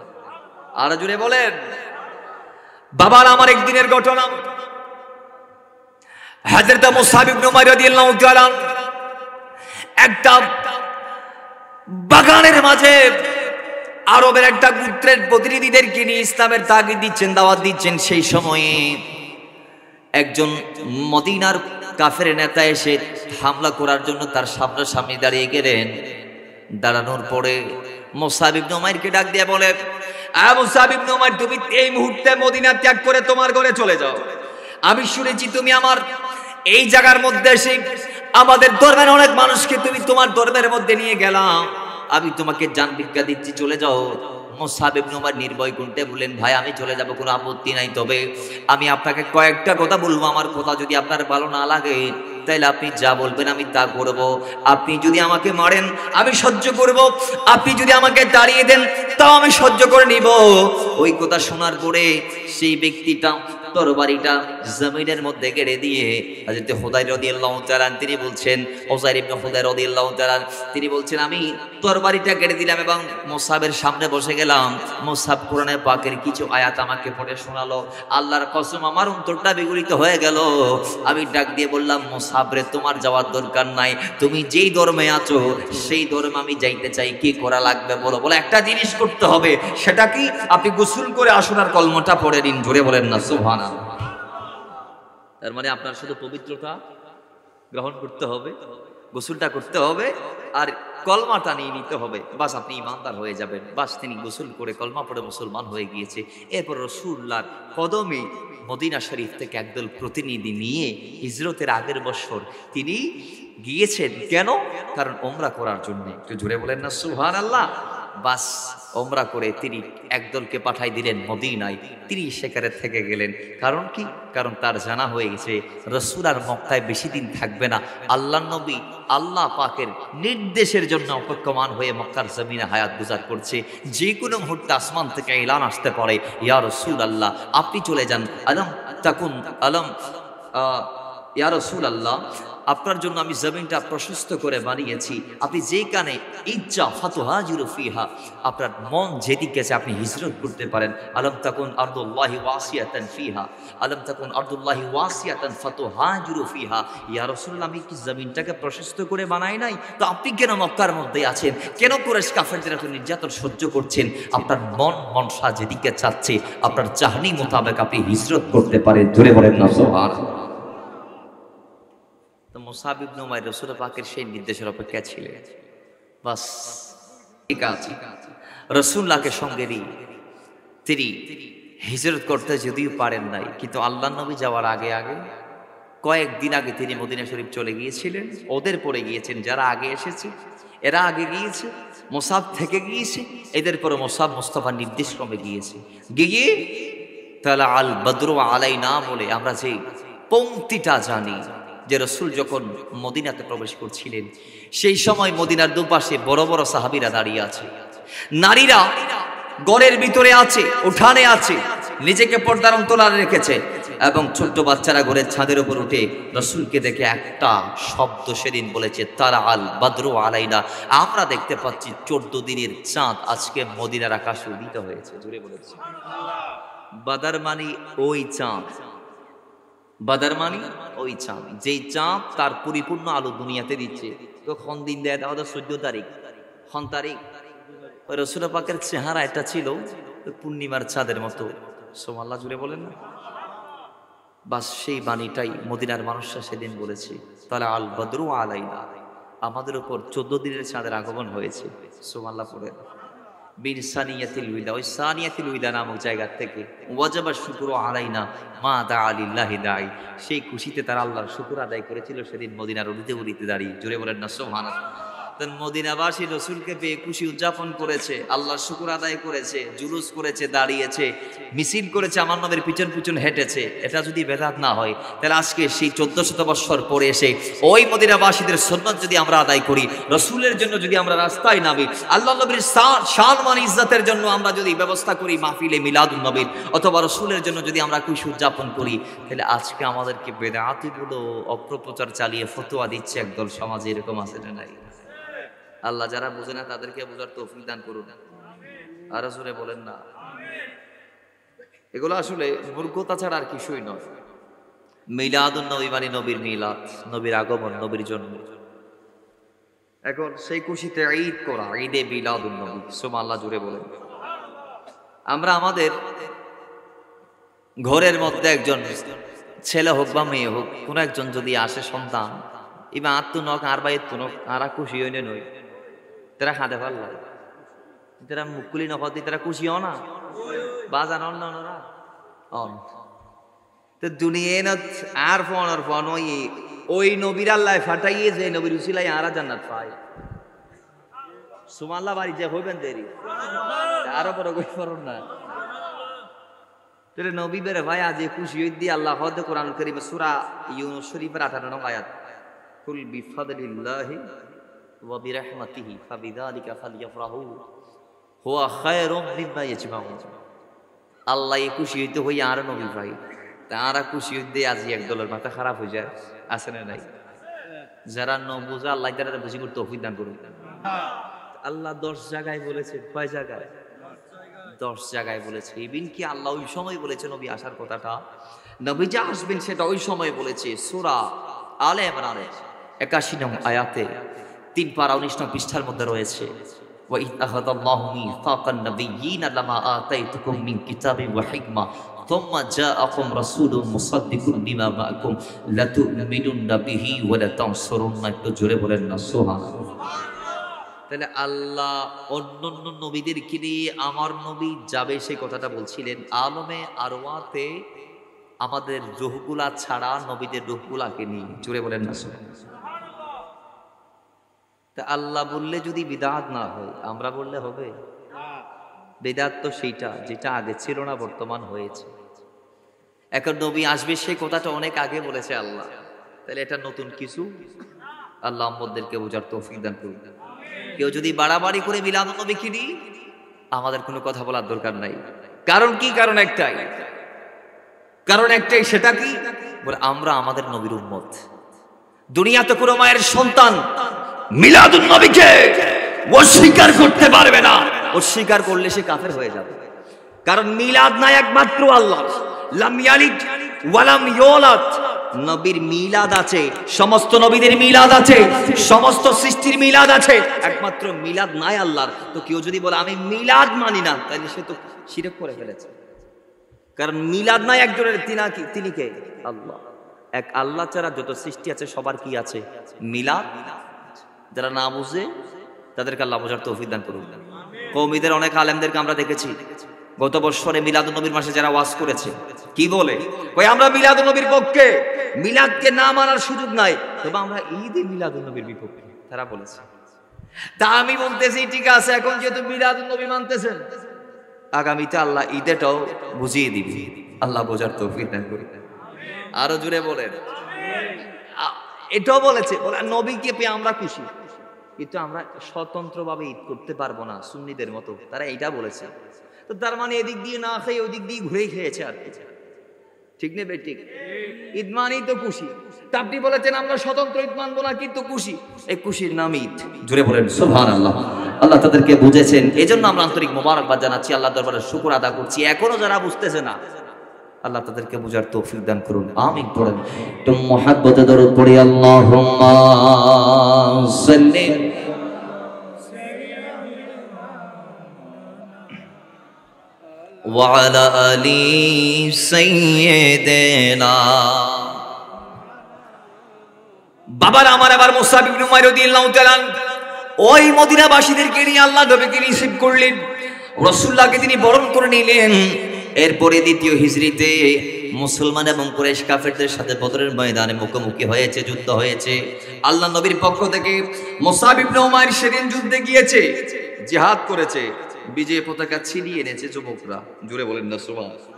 আরো জোরে বলেন। বাবার আমার একদিনের ঘটনা, হযরত মুসআব ইবনে উমাইর রাদিয়াল্লাহু তাআলা একটা বাগানের মাঝে আরবের একটা গোত্রের প্রতিনিধিদেরকে নিয়ে ইসলামের তাগিদ দিচ্ছেন, দাওয়াত দিচ্ছেন। সেই সময়ে একজন মদিনার কাফের নেতা এসে হামলা করার জন্য তার সামনাসামনি দাঁড়িয়ে গেলেন। দাঁড়ানোর পরে মুসআব ইবনে উমাইরকে ডাক দিয়ে বলে, মুসআব ইবনে উমাইর, তুমি এই মুহূর্তে মদিনা ত্যাগ করে তোমার ঘরে চলে যাও। আমি শুনেছি তুমি আমার এই জায়গার মধ্যে এসে আমাদের ধর্মের অনেক মানুষকে তুমি তোমার ধর্মের মধ্যে নিয়ে গেলাম। আমি তোমাকে জান ভিক্ষা দিচ্ছি, চলে যাও। মুসআব ইবনে উমাইর নির্ভয় কণ্ঠে বললেন, ভাই, আমি চলে যাব, কোনো আপত্তি নাই, তবে আমি আপনাকে কয়েকটা কথা বলবো। আমার কথা যদি আপনার ভালো না লাগে তাইলে আপনি যা বলবেন আমি তা করব। আপনি যদি আমাকে মারেন আমি সহ্য করব, আপনি যদি আমাকে তাড়িয়ে দেন তাও আমি সহ্য করে নিব। ওই কথা শোনার পরে সেই ব্যক্তিটা তরবারিটা জমিনের মধ্যে গেড়ে দিয়ে হযরত হুদায়র রাদিয়াল্লাহু তাআলা তিনি বলছেন, উযাইর ইবনে হুদায়র রাদিয়াল্লাহু তাআলা তিনি বলছেন, আমি তরবারিটা গেড়ে দিলাম এবং মুসআবের সামনে বসে গেলাম। মুসআব কোরআনে পাকের কিছু আয়াত আমাকে পড়ে শোনালো। আল্লাহর কসম, আমার অন্তরটা বিগলিত হয়ে গেল। আমি ডাক দিয়ে বললাম, মুসআব রে, তোমার যাওয়ার দরকার নাই, তুমি যেই ধর্মে আছো সেই ধর্মে আমি যাইতে চাই। কি করা লাগবে বলো? বলে, একটা জিনিস করতে হবে। সেটা কি? আপনি গোসল করে আসুন আর কলমাটা পড়ে নিন। জোরে বলেন না সুবহানাল্লাহ। তার মানে আপনার শুধু পবিত্রতা গ্রহণ করতে হবে, গোসলটা করতে হবে আর কলমাটা নিয়ে নিতে হবে, বাস আপনি ইমানদার হয়ে যাবেন। বাস তিনি গোসল করে কলমা পড়ে মুসলমান হয়ে গিয়েছে। এরপর রাসূলুল্লাহর কদমে মদিনা শরীফ থেকে একদল প্রতিনিধি নিয়ে হিজরতের আগের বছর তিনি গিয়েছেন। কেন? কারণ ওমরা করার জন্য। একটু জোরে বলেন না সুবহানাল্লাহ। বাস ওমরা করে তিনি একদলকে পাঠাই দিলেন মদিনায়। তিনি সেখানে থেকে গেলেন। কারণ কি? কারণ তার জানা হয়ে গেছে রাসূল আর মক্কায় বেশি দিন থাকবে না। আল্লাহ নবী আল্লাহ পাকের নির্দেশের জন্য অপেক্ষমান হয়ে মক্কার জমিনে হায়াত গুজার করছে। যে কোনো মুহূর্তে আসমান থেকে এলান আসতে পারে, ইয়া রাসূলুল্লাহ আপনি চলে যান, আলম তাকুন আলম ইয়া রাসূলুল্লাহ আপনার জন্য আমি জমিনটা প্রশস্ত করে বানিয়েছি, আপনি যেখানে ইচ্ছা ফাতুহাজিরু ফিহা, আপনার মন যেদিকে আছে আপনি হিজরত করতে পারেন। আলম তাকুন আরদুল্লাহি ওয়াসিয়াতান ফিহা, আলম তাকুন আরদুল্লাহি ওয়াসিয়াতান ফাতুহাজিরু ফিহা। ইয়া রাসূলুল্লাহ, আমি কি জমিনটাকে প্রশস্ত করে বানাই নাই? তো আপনি কেন মক্কার মধ্যে আছেন? কেন কুরাইশ কাফেরদের এত নির্যাতন সহ্য করছেন? আপনার মনসা যেদিকে চাচ্ছে আপনার চাহনি মোতাবেক আপনি হিজরত করতে পারেন। ধরে বলেন না সুবহানাল্লাহ। মুসআব ইবনে উমাইর রাসূল পাকের সেই নির্দেশের অপেক্ষা ছিলেন। বাস ঠিক আছে, রাসূলুল্লাহকে সঙ্গে নিয়ে তিনি হিজরত করতে যদিও পারেন নাই, কিন্তু আল্লাহর নবী যাওয়ার আগে আগে কয়েকদিন আগে তিনি মদিনা শরীফ চলে গিয়েছিলেন। ওদের পরে গিয়েছেন যারা আগে এসেছে, এরা আগে গিয়েছে, মুসআব থেকে গিয়েছে, এদের পরে মুসআব মুস্তাফার নির্দেশ ক্রমে গিয়েছে। গিয়ে তালা আল বদরু আলাইনা বলে আমরা যে পংক্তিটা জানি যে রাসূল যখন মদিনাতে প্রবেশ করছিলেন সেই সময় মদিনার দুপাশে বড় বড় সাহাবীরা দাঁড়িয়ে আছে, নারীরা ঘরের ভিতরে আছে, উঠানে আছে, নিজেকে পর্দার অন্তরালে রেখেছে, এবং ছোট্ট বাচ্চারা ঘরের ছাদের উপর উঠে রাসূলকে দেখে একটা শব্দ সেদিন বলেছে, তারা আল বদরু আলাইনা, আমরা দেখতে পাচ্ছি 14 দিনের চাঁদ আজকে মদিনার আকাশে উদিত হয়েছে। জোরে বলেছে, বাদার মানে ওই চাঁদ। বাদার মানে ওই চাঁদ, যেই চাঁদ তার পরিপূর্ণ আলো দুনিয়াতে দিচ্ছে। তো খন দিন দেয় তাহলে 14 তারিখ, খন তারিখ। রাসূল পাকের চেহারা এটা ছিল পূর্ণিমার চাঁদের মতো। সুবহানাল্লাহ জুড়ে বলেন না। বাস সেই বাণীটাই মদিনার মানুষরা সেদিন বলেছে, তাহলে আল বদরু আলাইনা, আমাদের উপর 14 দিনের চাঁদের আগমন হয়েছে। সুবহানাল্লাহ পড়েন। বীর সানিয়াতিল উইদা, ওই সানিয়াতিল উইদা নামক জায়গা থেকে ওয়াজাবা শুকরু আলাইনা মা দা আলিল্লাহি দাই, সেই খুশিতে তারা আল্লাহর শুকর আদায় করেছিল সেদিন মদিনার অলিতে গলিতে দাঁড়িয়ে। জুড়ে বলেন না সুবহানাল্লাহ। মদিনাবাসী রসুলকে পেয়ে খুশি উদযাপন করেছে, আল্লাহর শুকর আদায় করেছে, জুলুস করেছে, দাঁড়িয়েছে, মিছিল করেছে, আমার নবীর পিছন পিছন হেঁটেছে। এটা যদি বেদাত না হয় তাহলে আজকে সেই 1400 বৎসর পরে এসে ওই মদিনাবাসীদের সুন্নাত যদি আমরা আদায় করি, রসুলের জন্য যদি আমরা রাস্তায় নামি, আল্লাহ নবীর শান মান ইজ্জতের জন্য আমরা যদি ব্যবস্থা করি মাহফিলে মিলাদুন নবীর, অথবা রসুলের জন্য যদি আমরা খুশি উদযাপন করি, তাহলে আজকে আমাদেরকে বেদাতিগুলো অপপ্রচার চালিয়ে ফতোয়া দিচ্ছে একদল সমাজে। এরকম আছে না নাই? আল্লাহ যারা বোঝে না তাদেরকে বোঝার তৌফিক দান করুন। আর জোরে বলেন না। এগুলো আসলে মূর্খতা ছাড়া আর কিছুই নয়। মিলাদুন নবী মানে নবীর মিলাদ, নবীর আগমন, নবীর জন্ম। এখন সেই খুশিতে ঈদ করা, ঈদে মিলাদুন নবী। সুবহানাল্লাহ জুড়ে বলেন। আমরা আমাদের ঘরের মধ্যে একজন ছেলে হোক বা মেয়ে হোক, কোন একজন যদি আসে সন্তান, এবার আত্মনক আর বা এত্তনক আর খুশি হইনে নই, তারা খাঁদে পারল, তারা মুকুলি নফতি, তারা খুশিও না বাজান না তো দুনিয়াত আর ফোনের ফোন ওই নবীর আল্লাহ ফাটাইয়ে যে নবীর উসিলাই আরা জান্নাত পায়। সুবহানাল্লাহ বাড়ি যে হইবেন দেরি আরো বড় কই ফরন না তাহলে নবী বেরে ভাই আজ খুশি হই দিয়ে আল্লাহ হদ কোরআন কারীমে সূরা ইউনূস শরীফের 58 নং আয়াত, কুল বিফাদলিল্লাহি ওয়া বিরহমাতিহি ফাবিযালিকা ফালইফরাহু হুয়া খায়রুম মিম্মা ইয়াজমাউন। আল্লাহ খুশি হইতে হই আর নবী ভাই তারা খুশি হইতে আজ একদলের মাথা খারাপ হয়ে যায়, আছে না নাই? যারা নবুজা আল্লাহ তাআলা বুঝি করতে তৌফিক দান করুন। আল্লাহ 10 জায়গায় বলেছে, কয় জায়গায়? 10 জায়গায় বলেছে। ইবিন কি আল্লাহ ওই সময় বলেছে নবী আসার কথাটা, নবী যে আসবেন সেটা ওই সময় বলেছে। সূরা আলে ইমরান 81 নং আয়াতে 3 পারা 19 নং পৃষ্ঠার মধ্যে রয়েছে, ওয়া ইয আখাযাল্লাহু মিসাকান নাবিয়্যিনা লামা আতাইতুকুম মিন কিতাবিন ওয়া হিকমা থুম্মা জাআকুম রাসূলুম মুসাদ্দিকুন লিমা মাআকুম লাতু'মিনুন্না বিহি ওয়া লাতানসুরুন্না। একটু জোরে বলেন না সুবহানাল্লাহ। তাহলে আল্লাহ অন্যান্য নবীদেরকে নিয়ে আমার নবী যাবে সেই কথাটা বলছিলেন আলমে আরওয়াতে, আমাদের রূহগুলা ছাড়া নবীদের রূহগুলাকে নিয়ে। জোরে বলেন না সুবহানাল্লাহ। তা আল্লাহ বললে যদি বিদআত না হয়, আমরা বললে হবে? বিদআত তো সেইটা যেটা আগে ছিল না, বর্তমান হয়েছে। এখন নবী আসবে সেই কথাটা অনেক আগে বলেছে আল্লাহ, তাহলে এটা নতুন কিছু। আল্লাহ আমাদেরকে বোঝার তৌফিক দান করুন। কেউ যদি বাড়াবাড়ি করে মিলাদুন নবী কিনি, আমাদের কোনো কথা বলার দরকার নাই। কারণ কি? কারণ একটাই, সেটা কি? বলে আমরা আমাদের নবীর উম্মত। দুনিয়াতে কোনো মায়ের সন্তান মিলাদুন নবীকে অস্বীকার করতে পারবে না। অস্বীকার করলে সে কাফের হয়ে যাবে। কারণ মিলাদ নাই একমাত্র আল্লাহর। লাম ইয়ালিদ ওয়া লাম ইউলাদ। নবীর মিলাদ আছে, সমস্ত নবীদের মিলাদ আছে, সমস্ত সৃষ্টির মিলাদ আছে, একমাত্র মিলাদ নাই আল্লাহর। তো কেউ যদি বলে আমি মিলাদ মানি না, তাহলে সে তো শিরক করে ফেলেছে। কারণ মিলাদ নাই একজনের, তিনি কে? আল্লাহ। এক আল্লাহ ছাড়া যত সৃষ্টি আছে সবার কি আছে? মিলাদ। যারা না বুঝে তাদেরকে আল্লাহ বোঝার তৌফিক দান করুন। কওমীদের অনেক আলেমদেরকে আমরা দেখেছি গত বছরে মিলাদুন নবীর মাসে যারা ওয়াজ করেছে, কি বলে? কই আমরা মিলাদুন নবীর পক্ষে, মিলাদকে না মানার সুযোগ নাই, তবে আমরা ঈদে মিলাদুন নবীর বিপক্ষে, তারা বলেছে। তা আমি বলতেছি ঠিক আছে, এখন যেহেতু মিলাদুন নবী মানতেছেন, আগামীতে আল্লাহ ঈদেটাও বুঝিয়ে দিবে। আল্লাহ বোঝার তৌফিক দান করুন। আরো জুড়ে বলেন। এটাও বলেছে, বলে নবীকে পেয়ে আমরা খুশি, কিন্তু আমরা স্বতন্ত্রভাবে ঈদ করতে পারবো না সুন্নিদের মতো, তারা এইটা বলেছে। তো তার মানে এদিক দিয়ে না খেয়ে ওদিক দিয়ে ঘুরেই খেয়েছে আর কি। ঠিক নেবে? ঠিক। ঈদ মানেই তো খুশি। তা আপনি বলেছেন আমরা স্বতন্ত্র ঈদ মানবো না, কিন্তু খুশি, এই খুশির নাম ঈদ। জোরে বলেন সুবহানাল্লাহ। আল্লাহ তাদেরকে বুঝেছেন, এজন্য আমরা আন্তরিক মোবারকবাদ জানাচ্ছি, আল্লাহ দরবারে শুকর আদা করছি। এখনো যারা বুঝতেছে না, আল্লাহ তাদেরকে বুঝার তৌফিক দান করুন, আমিন পড়েন। তো মুহাব্বতে দরুদ পড়ি, আল্লাহুম্মা সাল্লি ওয়া আলা আলি সাইয়্যিদিনা। বাবার আমার আবার মুসআব ইবনে উমাইর রাদিয়াল্লাহু তাআলা ওই মদিনাবাসীদেরকে নিয়ে আল্লাহ নবীকে রিসিভ করলেন, রাসূলুল্লাহকে তিনি বরণ করে নিলেন। এরপরে দ্বিতীয় হিজরিতে মুসলমান এবং কুরাইশ কাফেরদের সাথে বদরের ময়দানে মুখোমুখি হয়েছে, যুদ্ধ হয়েছে। আল্লাহ নবীর পক্ষ থেকে মুসআব ইবনে উমাইর সেদিন যুদ্ধে গিয়েছে, জিহাদ করেছে, বিজয় পতাকা ছিনিয়ে এনেছে যুবকরা। জোরে বলেন না সুবহানাল্লাহ।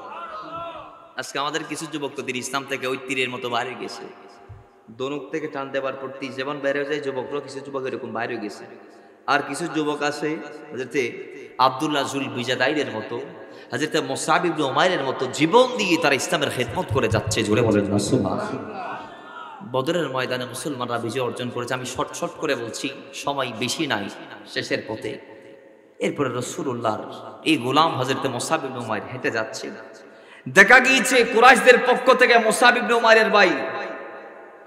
আজকে আমাদের কিছু যুবক তো ইসলাম থেকে ওই তীরের মতো বাইরে গেছে, দনুক থেকে টান দেওয়ার পর তীর যেমন বাইরে যায়, যুবকরা কিছু যুবক এরকম বাইরে গেছে। আর কিছু যুবক আছে হযরতে আব্দুল্লাহ জুল বিজাদাইরের মতো, হযরতে মুসআব ইবনে উমাইরের মতো জীবন দিয়ে তারা ইসলামের খেদমত করে যাচ্ছে। জোরে বলেন না সুবহানাল্লাহ। বদরের ময়দানে মুসলমানরা বিজয় অর্জন করেছে। আমি শর্ট করে বলছি, সময় বেশি নাই, শেষের পথে। এরপরে রাসূলুল্লাহর এই গোলাম হযরতে মুসআব ইবনে উমাইর হেঁটে যাচ্ছে। দেখা গিয়েছে কুরাইশদের পক্ষ থেকে মুসআব ইবনে উমাইরের ভাই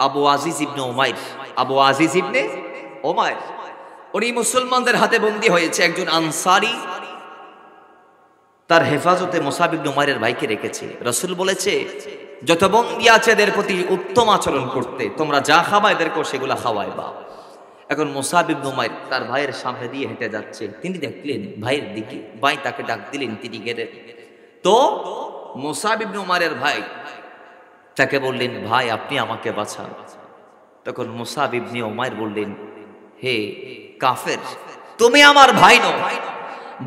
আবু আজিজ ইবনে উমাইর, আবু আজিজ ইবনে উমাইর, উনি মুসলমানদের হাতে বন্দী হয়েছে। একজন আনসারী তার হেফাজতে মুসআব ইবনে উমাইরের ভাইকে রেখেছে। রাসূল বলেছে যত বন্দী আছে এদের প্রতি উত্তম আচরণ করতে, তোমরা যা খাওয়া এদেরকেও সেগুলা খাওয়াইবা। এখন মুসআব ইবনে উমাইর তার ভাইয়ের সামনে দিয়ে হেঁটে যাচ্ছে, তিনি দেখলেন ভাইয়ের দিকে, ভাই তাকে ডাক দিলেন, তিনি গেলেন। তো মুসআব ইবনে উমাইরের ভাই তাকে বললেন, ভাই আপনি আমাকে বাঁচান। তখন মুসআব ইবনে উমাইর বললেন, হে কাফের, তুমি আমার ভাই নও,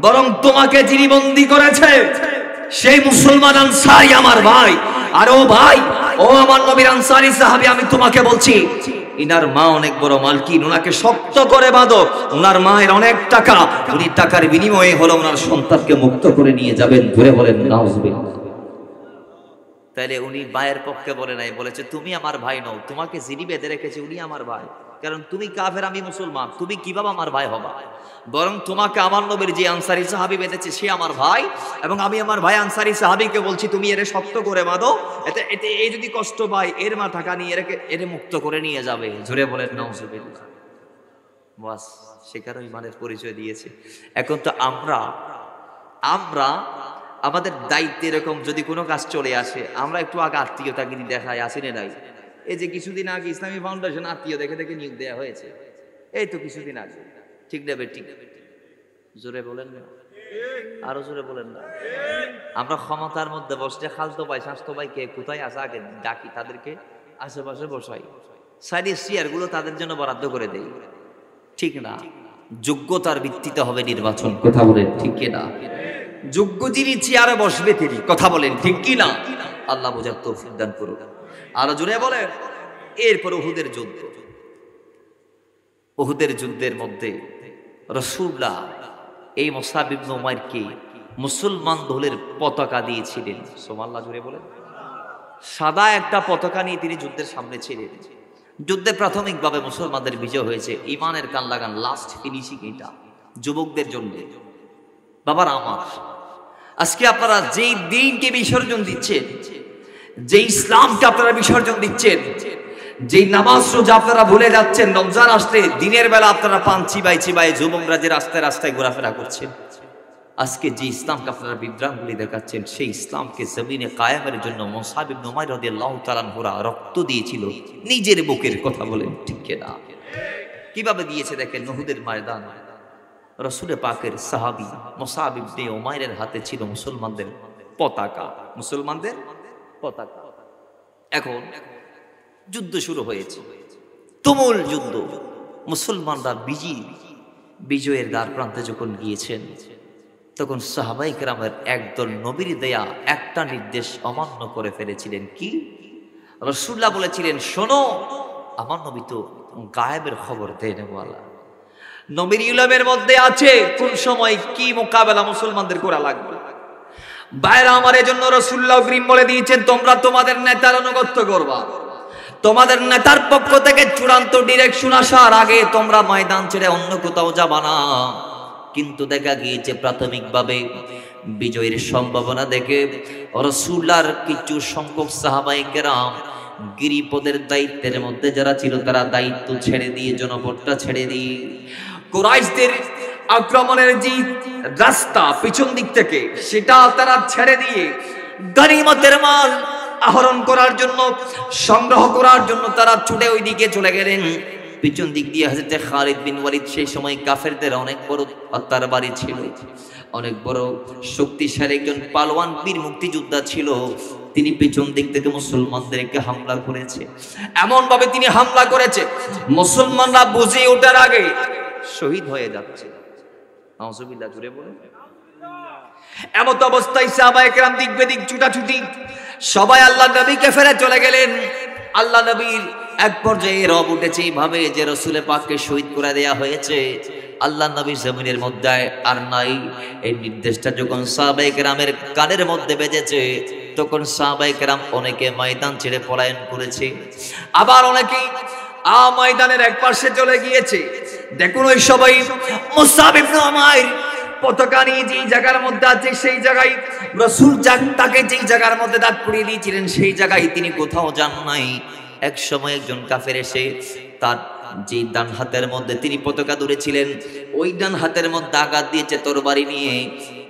বরং তোমাকে যিনি বন্দী করেছে সেই মুসলমান আনসারী আমার ভাই। আর ও ভাই, ও আমার নবীর আনসারী সাহাবী, আমি তোমাকে বলছি ইনার মা অনেক বড় মালকিন, ওনাকে শক্ত করে বাঁধো। ওনার মায়ের অনেক টাকা, উনি টাকার বিনিময়ে হলো ওনার সন্তানকে মুক্ত করে নিয়ে যাবেন। ঘুরে বলেন নাউজুবিল্লাহ। তাইলে উনি ভাইয়ের পক্ষে বলে নাই, বলেছে তুমি আমার ভাই নও, তোমাকে যিনি বেঁধে রেখেছে উনি আমার ভাই। কারণ তুমি কাফের, আমি মুসলমান, তুমি কিভাবে আমার ভাই হবা? বরং তোমাকে আমার নবীর যে আনসারী সাহাবী বেঁধেছে সে আমার ভাই, এবং আমি আমার ভাই আনসারী সাহাবীকে বলছি তুমি এর শক্ত করে বাঁধো, এতে এই যদি কষ্ট পায় এর মা টাকা নিয়ে এর মুক্ত করে নিয়ে যাবে। জোরে বলেন নাউজুবিল্লাহ। বাস, সেখানে ইমানের পরিচয় দিয়েছে। এখন তো আমরা আমাদের দায়িত্ব এরকম, যদি কোনো কাজ চলে আসে আমরা একটু আগে আত্মীয়তাগিরি দেখাই, আসেনে নাই? এই যে কিছুদিন আগে ইসলামী ফাউন্ডেশন আত্মীয় দেখে দেখে নিয়োগ দেওয়া হয়েছে, এই তো কিছুদিন আগে, ঠিক না বেটি? জোরে বলেন না, আরো জোরে বলেন না। আমরা ক্ষমতার মধ্যে বসে খালতো ভাই স্বাস্থ্য ভাইকে কোথায় আসা আগে ডাকি, তাদেরকে আশেপাশে বসাই, সাইডের চেয়ার গুলো তাদের জন্য বরাদ্দ করে দেই, ঠিক না? যোগ্যতার ভিত্তিতে হবে নির্বাচন, কথা বলেন ঠিক কিনা? যোগ্য যিনি চেয়ারে বসবে তিনি, কথা বলেন ঠিক কিনা? আল্লাহ বোঝার তৌফিক দান করুন। আরো জোরে বলেন। এরপর উহুদের যুদ্ধ, উহুদের যুদ্ধের মধ্যে রাসূলুল্লাহ এই মুসআব ইবনে উমাইরকে মুসলমান দলের পতাকা দিয়েছিলেন। সুবহানাল্লাহ, জোরে বলেন। সাদা একটা পতাকা নিয়ে তিনি যুদ্ধের সামনে ছিলেন। যুদ্ধে প্রাথমিকভাবে মুসলমানদের বিজয় হয়েছে। ইমানের কান লাগান, লাস্ট ফিনিশিং এটা যুবকদের জন্য। বাবার আমার, আজকে আপনারা যেই দিনকে বিসর্জন দিচ্ছেন, যে ইসলামকে আপনারা বিসর্জন দিচ্ছেন, যেই নামাজ রোজা আপনারা ভুলে যাচ্ছেন, রমজান আসলে দিনের বেলা আপনারা পান চিবাই চিবাই যুবকরা যে রাস্তায় রাস্তায় ঘোরাফেরা করছেন, আজকে যে ইসলামকে আপনারা বিদ্রাঙ্গুলি দেখাচ্ছেন, সেই ইসলামকে জমিনে কায়েমের জন্য মুসআব ইবনে উমাইর রাদিয়াল্লাহু তাআলা আনহুরা রক্ত দিয়েছিল নিজের বুকের, কথা বলেন ঠিক কিনা? কিভাবে দিয়েছে দেখেন। উহুদের ময়দান, রাসূল পাকের সাহাবী মুসআব ইবনে উমাইরের হাতে ছিল মুসলমানদের পতাকা, মুসলমানদের পতাকা। এখন যুদ্ধ শুরু হয়েছে, তুমুল যুদ্ধ। মুসলমানরা বিজয়ের দ্বার প্রান্তে যখন গিয়েছেন, তখন সাহাবায়ে কেরামের একদল নবীর দেয়া একটা নির্দেশ অমান্য করে ফেলেছিলেন। কি? রাসূলুল্লাহ বলেছিলেন, শোনো, আমার নবী তো গায়েবের খবর দেন ওয়ালা, নবীর ইলমের মধ্যে আছে কোন সময় কি মোকাবেলা মুসলমানদের করা লাগবে। বাইরে আমার এজন্য রাসূলুল্লাহ গ্রিম বলে দিয়েছেন, তোমরা তোমাদের নেতার আনুগত্য করবা। তোমাদের নেতার পক্ষ থেকে চূড়ান্ত ডিরেকশন আসার আগে তোমরা ময়দান ছেড়ে অন্য কোথাও যাবা না। কিন্তু দেখা গিয়েছে প্রাথমিকভাবে বিজয়ের সম্ভাবনা দেখে রাসূলুল্লাহর কিছু সংখ্যক সাহাবায়ে কেরাম গিরিপদের দায়িত্বের মধ্যে যারা ছিল তারা দায়িত্ব ছেড়ে দিয়ে জনপদটা ছেড়ে দিয়ে কুরাইশদের আক্রমণের যে রাস্তা পিছন দিক থেকে সেটা তারা ছেড়ে দিয়ে গনিমতের মাল আহরণ করার জন্য সংগ্রহ করার জন্য তারা ছুটে ওই দিকে চলে গেলেন। পিছন দিক দিয়ে হযরত খালিদ বিন ওয়ালিদ সেই সময় কাফেরদের অনেক বড় তরবারি ছিল, অনেক বড় শক্তিশালী একজন পালোয়ান বীর মুক্তিযোদ্ধা ছিল। তিনি পিছন দিক থেকে মুসলমানদেরকে হামলা করেছে, এমন ভাবে তিনি হামলা করেছে মুসলমানরা বুঝে ওঠার আগে শহীদ হয়ে যাচ্ছে। নাউজুবিল্লাহ, জুড়ে বলে। এমত অবস্থায় সাহাবায়ে কেরাম দিক বেদিক ছুটাছুটি, সবাই আল্লাহ নবীকে ফেরে চলে গেলেন। আল্লাহ নবীর এক পর্যায়ে রব উঠেছে এইভাবে যে রাসূল পাককে শহীদ করে দেয়া হয়েছে, আল্লাহ নবী জমিনের মধ্যে আর নাই। এই নির্দেশটা যখন সাহাবায়ে কেরামের কানের মধ্যে বেজেছে তখন সাহাবায়ে কেরাম অনেকে ময়দান ছেড়ে পলায়ন করেছে, আবার অনেকেই ময়দানের এক পাশে চলে গিয়েছে। দেখুন ওই সবাই মুসআব ইবনে উমাইর পতাকা নিয়ে যেই জায়গার মধ্যে আছে সেই জায়গায় রাসূল তাকে যেই জায়গার মধ্যে দাঁড় করিয়ে দিয়েছিলেন সেই জায়গায় তিনি কোথাও যান নাই। এক সময় একজন কাফের এসে তার যে ডান হাতের মধ্যে তিনি পতাকা ধরেছিলেন ওই ডান হাতের মধ্যে আঘাত দিয়েছে তরবারি নিয়ে,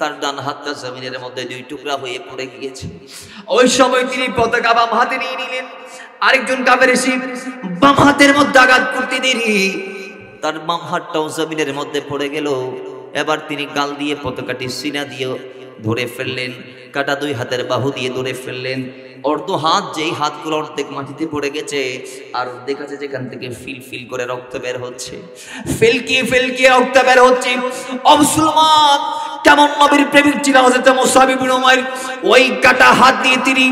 তার ডান হাতটা জমিনের মধ্যে দুই টুকরা হয়ে পড়ে গিয়েছে। ওই সময় তিনি পতাকা বাম হাতে নিয়ে নিলেন। আরেকজন কাফের এসে বাম হাতের মধ্যে আঘাত করতে দেরি তার বাম হাতটাও জমিনের মধ্যে পড়ে গেল। এবার তিনি গাল দিয়ে পতাকাটি সিনা দিয়ে ধরে ফেললেন, কাটা দুই হাতের বাহু দিয়ে ধরে ফেললেন। অর্ধ হাত যেই হাতগুলো অর্ধেক মাটিতে পড়ে গেছে আর অর্ধেক আছে যেখান থেকে ফিল ফিল করে রক্ত বের হচ্ছে, ফেলকিয়ে রক্ত বের হচ্ছে। ও মুসলমান, কেমন নবীর প্রেমিক ছিল হযরত মুসআব ইবনে উমাইর, ওই কাটা হাত দিয়ে তিনি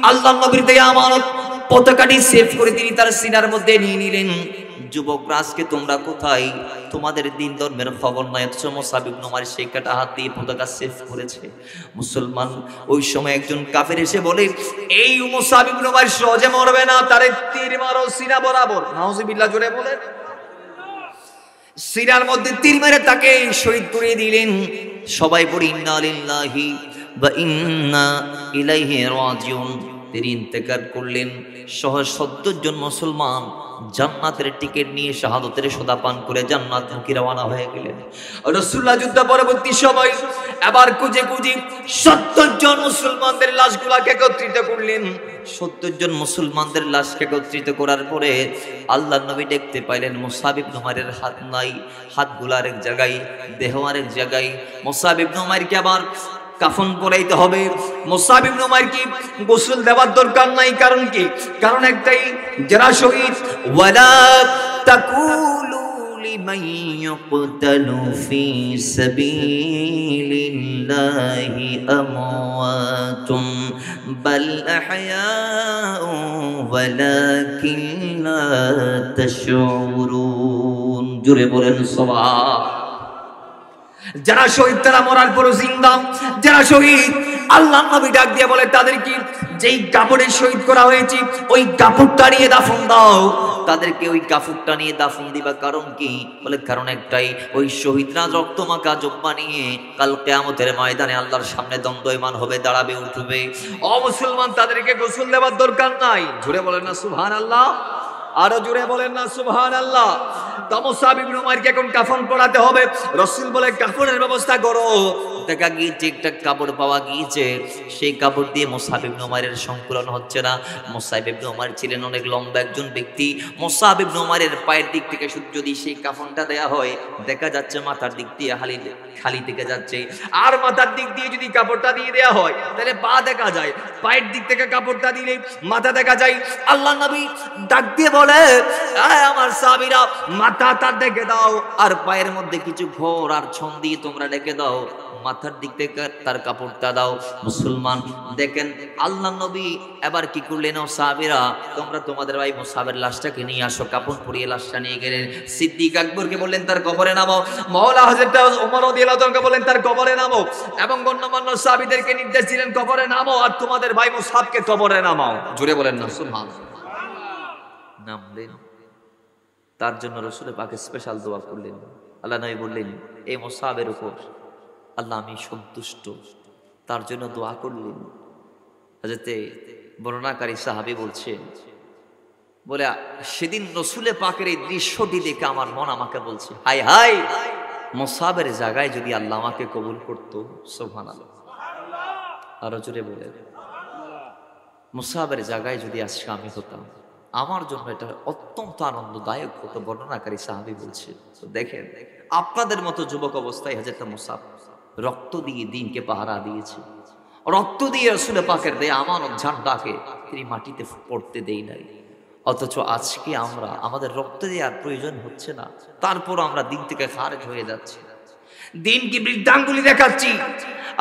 আল্লাহর নবীর দেয়া আমানত পতাকাটি সেভ করে তিনি তার সিনার মধ্যে নিয়ে নিলেন। যুবকরা আজকে তোমরা কোথায়? তোমাদের দিন ধর্মের খবর নাই, অথচ মুসআব ইবনে উমাইর সেই কাটা হাত দিয়ে পতাকা সেভ করেছে। মুসলমান ওই সময় একজন কাফের এসে বলে, এই মুসআব ইবনে উমাইর সহজে মরবে না, তারে তীর মারো সিনা বরাবর। নাউজুবিল্লাহ, জোরে বলে। সিনার মধ্যে তীর মেরে তাকে শহীদ করে দিলেন। সবাই পড়ি ইন্না লিল্লাহি ওয়া ইন্না ইলাইহি রাজিউন। তিনি ইন্তেকাল করলেন। সহ 70 জন মুসলমান জান্নাতের টিকিট নিয়ে শাহাদাতের সোদা পান করে জান্নাতমুখী রওনা হয়ে গেলেন। রাসূলুল্লাহ যুদ্ধ পরবর্তী সময় আবার খুঁজে 70 জন মুসলমানদের লাশগুলোকে একত্রিত করলেন। 70 জন মুসলমানদের লাশকে একত্রিত করার পরে আল্লাহর নবী দেখতে পাইলেন মুসআব ইবনে উমাইরের হাত নাই, হাতগুলো আরেক জায়গায়, দেহ আরেক জায়গায়। মুসআব ইবনে উমাইরকে আবার কাফন পরাইতে হবে। মুসআব ইবনে উমাইরকে গোসল দেওয়ার দরকার নাই, কারণ কি? কারণ একটাই, যারা শহীদ ওয়ালা তাকুলু লিমান ইয়ুকতালু ফি সাবিলিল্লাহি আমওয়াতুম বাল আহয়াউ ওয়ালাকিন লা তাশউরুন। জোরে বলেন সুবহান। যারা শহীদ তারা মরার পরও জিন্দা। যারা শহীদ আল্লাহর নবী ডাক দিয়ে বলে তাদেরকে যেই কাপড়ে শহীদ করা হয়েছে ওই কাপড়টা নিয়ে দাফন দাও। তাদেরকে ওই কাপড়টা নিয়ে দাফন দিবা। কারণ কি? বলে কারণ একটাই, ওই শহীদরা রক্তমাখা জুব্বা নিয়ে কাল কিয়ামতের ময়দানে আল্লাহর সামনে দ্বন্দ্বয়মান হবে, দাঁড়াবে, উঠবে। ও মুসলমান, তাদেরকে গোসল দেওয়ার দরকার নাই। জোরে বলেন না সুবহানাল্লাহ, আরো জোরে বলেন না সুবহানাল্লাহ। মুসআব ইবনে উমাইরকে এখন কাফন পরাতে হবে। রাসূল বলে কাফনের ব্যবস্থা করো। দেখা গিয়েছে একটা কাপড় পাওয়া গিয়েছে, সেই কাপড় দিয়ে মুসআব ইবনে উমাইরের সংকলন হচ্ছে না। মুসআব ইবনে উমাইর ছিলেন অনেক লম্বা একজন ব্যক্তি। মুসআব ইবনে উমাইরের পায়ের দিক থেকে যদি সেই কাফনটা দেয়া হয় দেখা যাচ্ছে মাথার দিক দিয়ে খালি থেকে যাচ্ছে, আর মাথার দিক দিয়ে যদি কাপড়টা দিয়ে দেয়া হয় তাহলে পা দেখা যায়, পায়ের দিক থেকে কাপড়টা দিলে মাথা দেখা যায়। আল্লাহর নবী ডাক দিয়ে বলে, আমার সাহাবীরা মাথা তার ডেকে দাও আর পায়ের মধ্যে কিছু ঘোর আর ছন দিয়ে তোমরা ডেকে দাও, মাথার দিক থেকে তার কাপড়টা দাও। মুসলমান দেখেন আল্লাহর নবী এবার কি করলেন, ও সাহাবীরা তোমরা তোমাদের ভাই মুসআবের লাশটাকে নিয়ে আসো। কাপড় পরিয়ে লাশটা নিয়ে গেলেন। সিদ্দিক আকবরকে বললেন তার কবরে নামো, মাওলা হযরত ওমর রাদিয়াল্লাহু তাআলাকে বললেন তার কবরে নামো, এবং গণ্যমান্য সাহাবীদেরকে নির্দেশ দিলেন কবরে নামো আর তোমাদের ভাই মুসআবকে কবরে নামাও। জোরে বলেন না সুবহানাল্লাহ। নামলেন, তার জন্য রাসূল পাক স্পেশাল দোয়া করলেন। আল্লাহ নবী বললেন, এই মুসআবের উপর আল্লাহ আমি সন্তুষ্ট, তার জন্য দোয়া করলেন। হযরতে বর্ণনাকারী সাহাবী বলছে, বলে সেদিন রসুলে পাকের এই দৃশ্যটি দেখে আমার মন আমাকে বলছে, হাই হাই, মুসাবের জায়গায় যদি আল্লাহ আমাকে কবুল করতো। সুবহানাল্লাহ, আরো জোরে বলে, মুসাবের জায়গায় যদি আজকে আমি হতাম, আমার জন্য এটা অত্যন্ত আনন্দদায়ক হতো। বর্ণনাকারী সাহাবী বলছে। তো দেখেন, আপনাদের মতো যুবক অবস্থায় হযরত মুসাব রক্ত দিয়ে দিনকে পাহারা দিয়েছে, রক্ত দিয়ে রসুলে পাকের দেয়া আমানত ঝান্ডাকে তিনি মাটিতে পড়তে দেই নাই। অথচ আজকে আমরা, আমাদের রক্ত দেওয়ার প্রয়োজন হচ্ছে না, তারপর আমরা দিন থেকে খারেজ হয়ে যাচ্ছি, দিন কি বৃদ্ধাঙ্গুলি দেখাচ্ছি।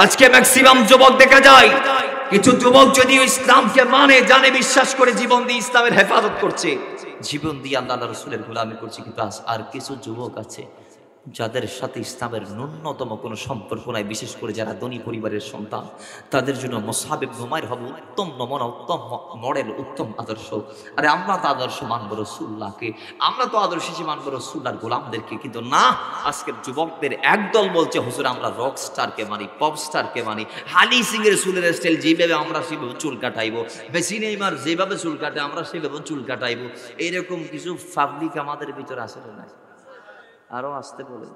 আজকে ম্যাক্সিমাম যুবক দেখা যায়, কিছু যুবক যদিও ইসলামকে মানে, জানে, বিশ্বাস করে জীবন দিয়ে ইসলামের হেফাজত করছে, জীবন দিয়ে আল্লাহ রাসূলের গোলামি করছে, কিন্তু আর কিছু যুবক আছে যাদের সাথে ইসলামের ন্যূনতম কোনো সম্পর্ক নাই, বিশেষ করে যারা ধনী পরিবারের সন্তান, তাদের জন্য মুসআব ইবনে উমাইর হবে উত্তম নমুনা, উত্তম মডেল, উত্তম আদর্শ। আরে আমরা তো আদর্শ মানব রাসূলুল্লাহকে, আমরা তো আদর্শ হিসেবে মানব রাসূলুল্লাহর গোলামদেরকে, কিন্তু না, আজকের যুবকদের একদল বলছে হুজুর আমরা রক স্টারকে মানি, পপ স্টারকে মানি, হানি সিং এর চুলের স্টাইল যেভাবে আমরা সেভাবে চুল কাটাইবো, মেসি নেইমার যেভাবে চুল কাটে আমরা সেভাবে চুল কাটাইবো। এইরকম কিছু পাবলিক আমাদের ভিতরে আসলে না। আরো আসতে বলে।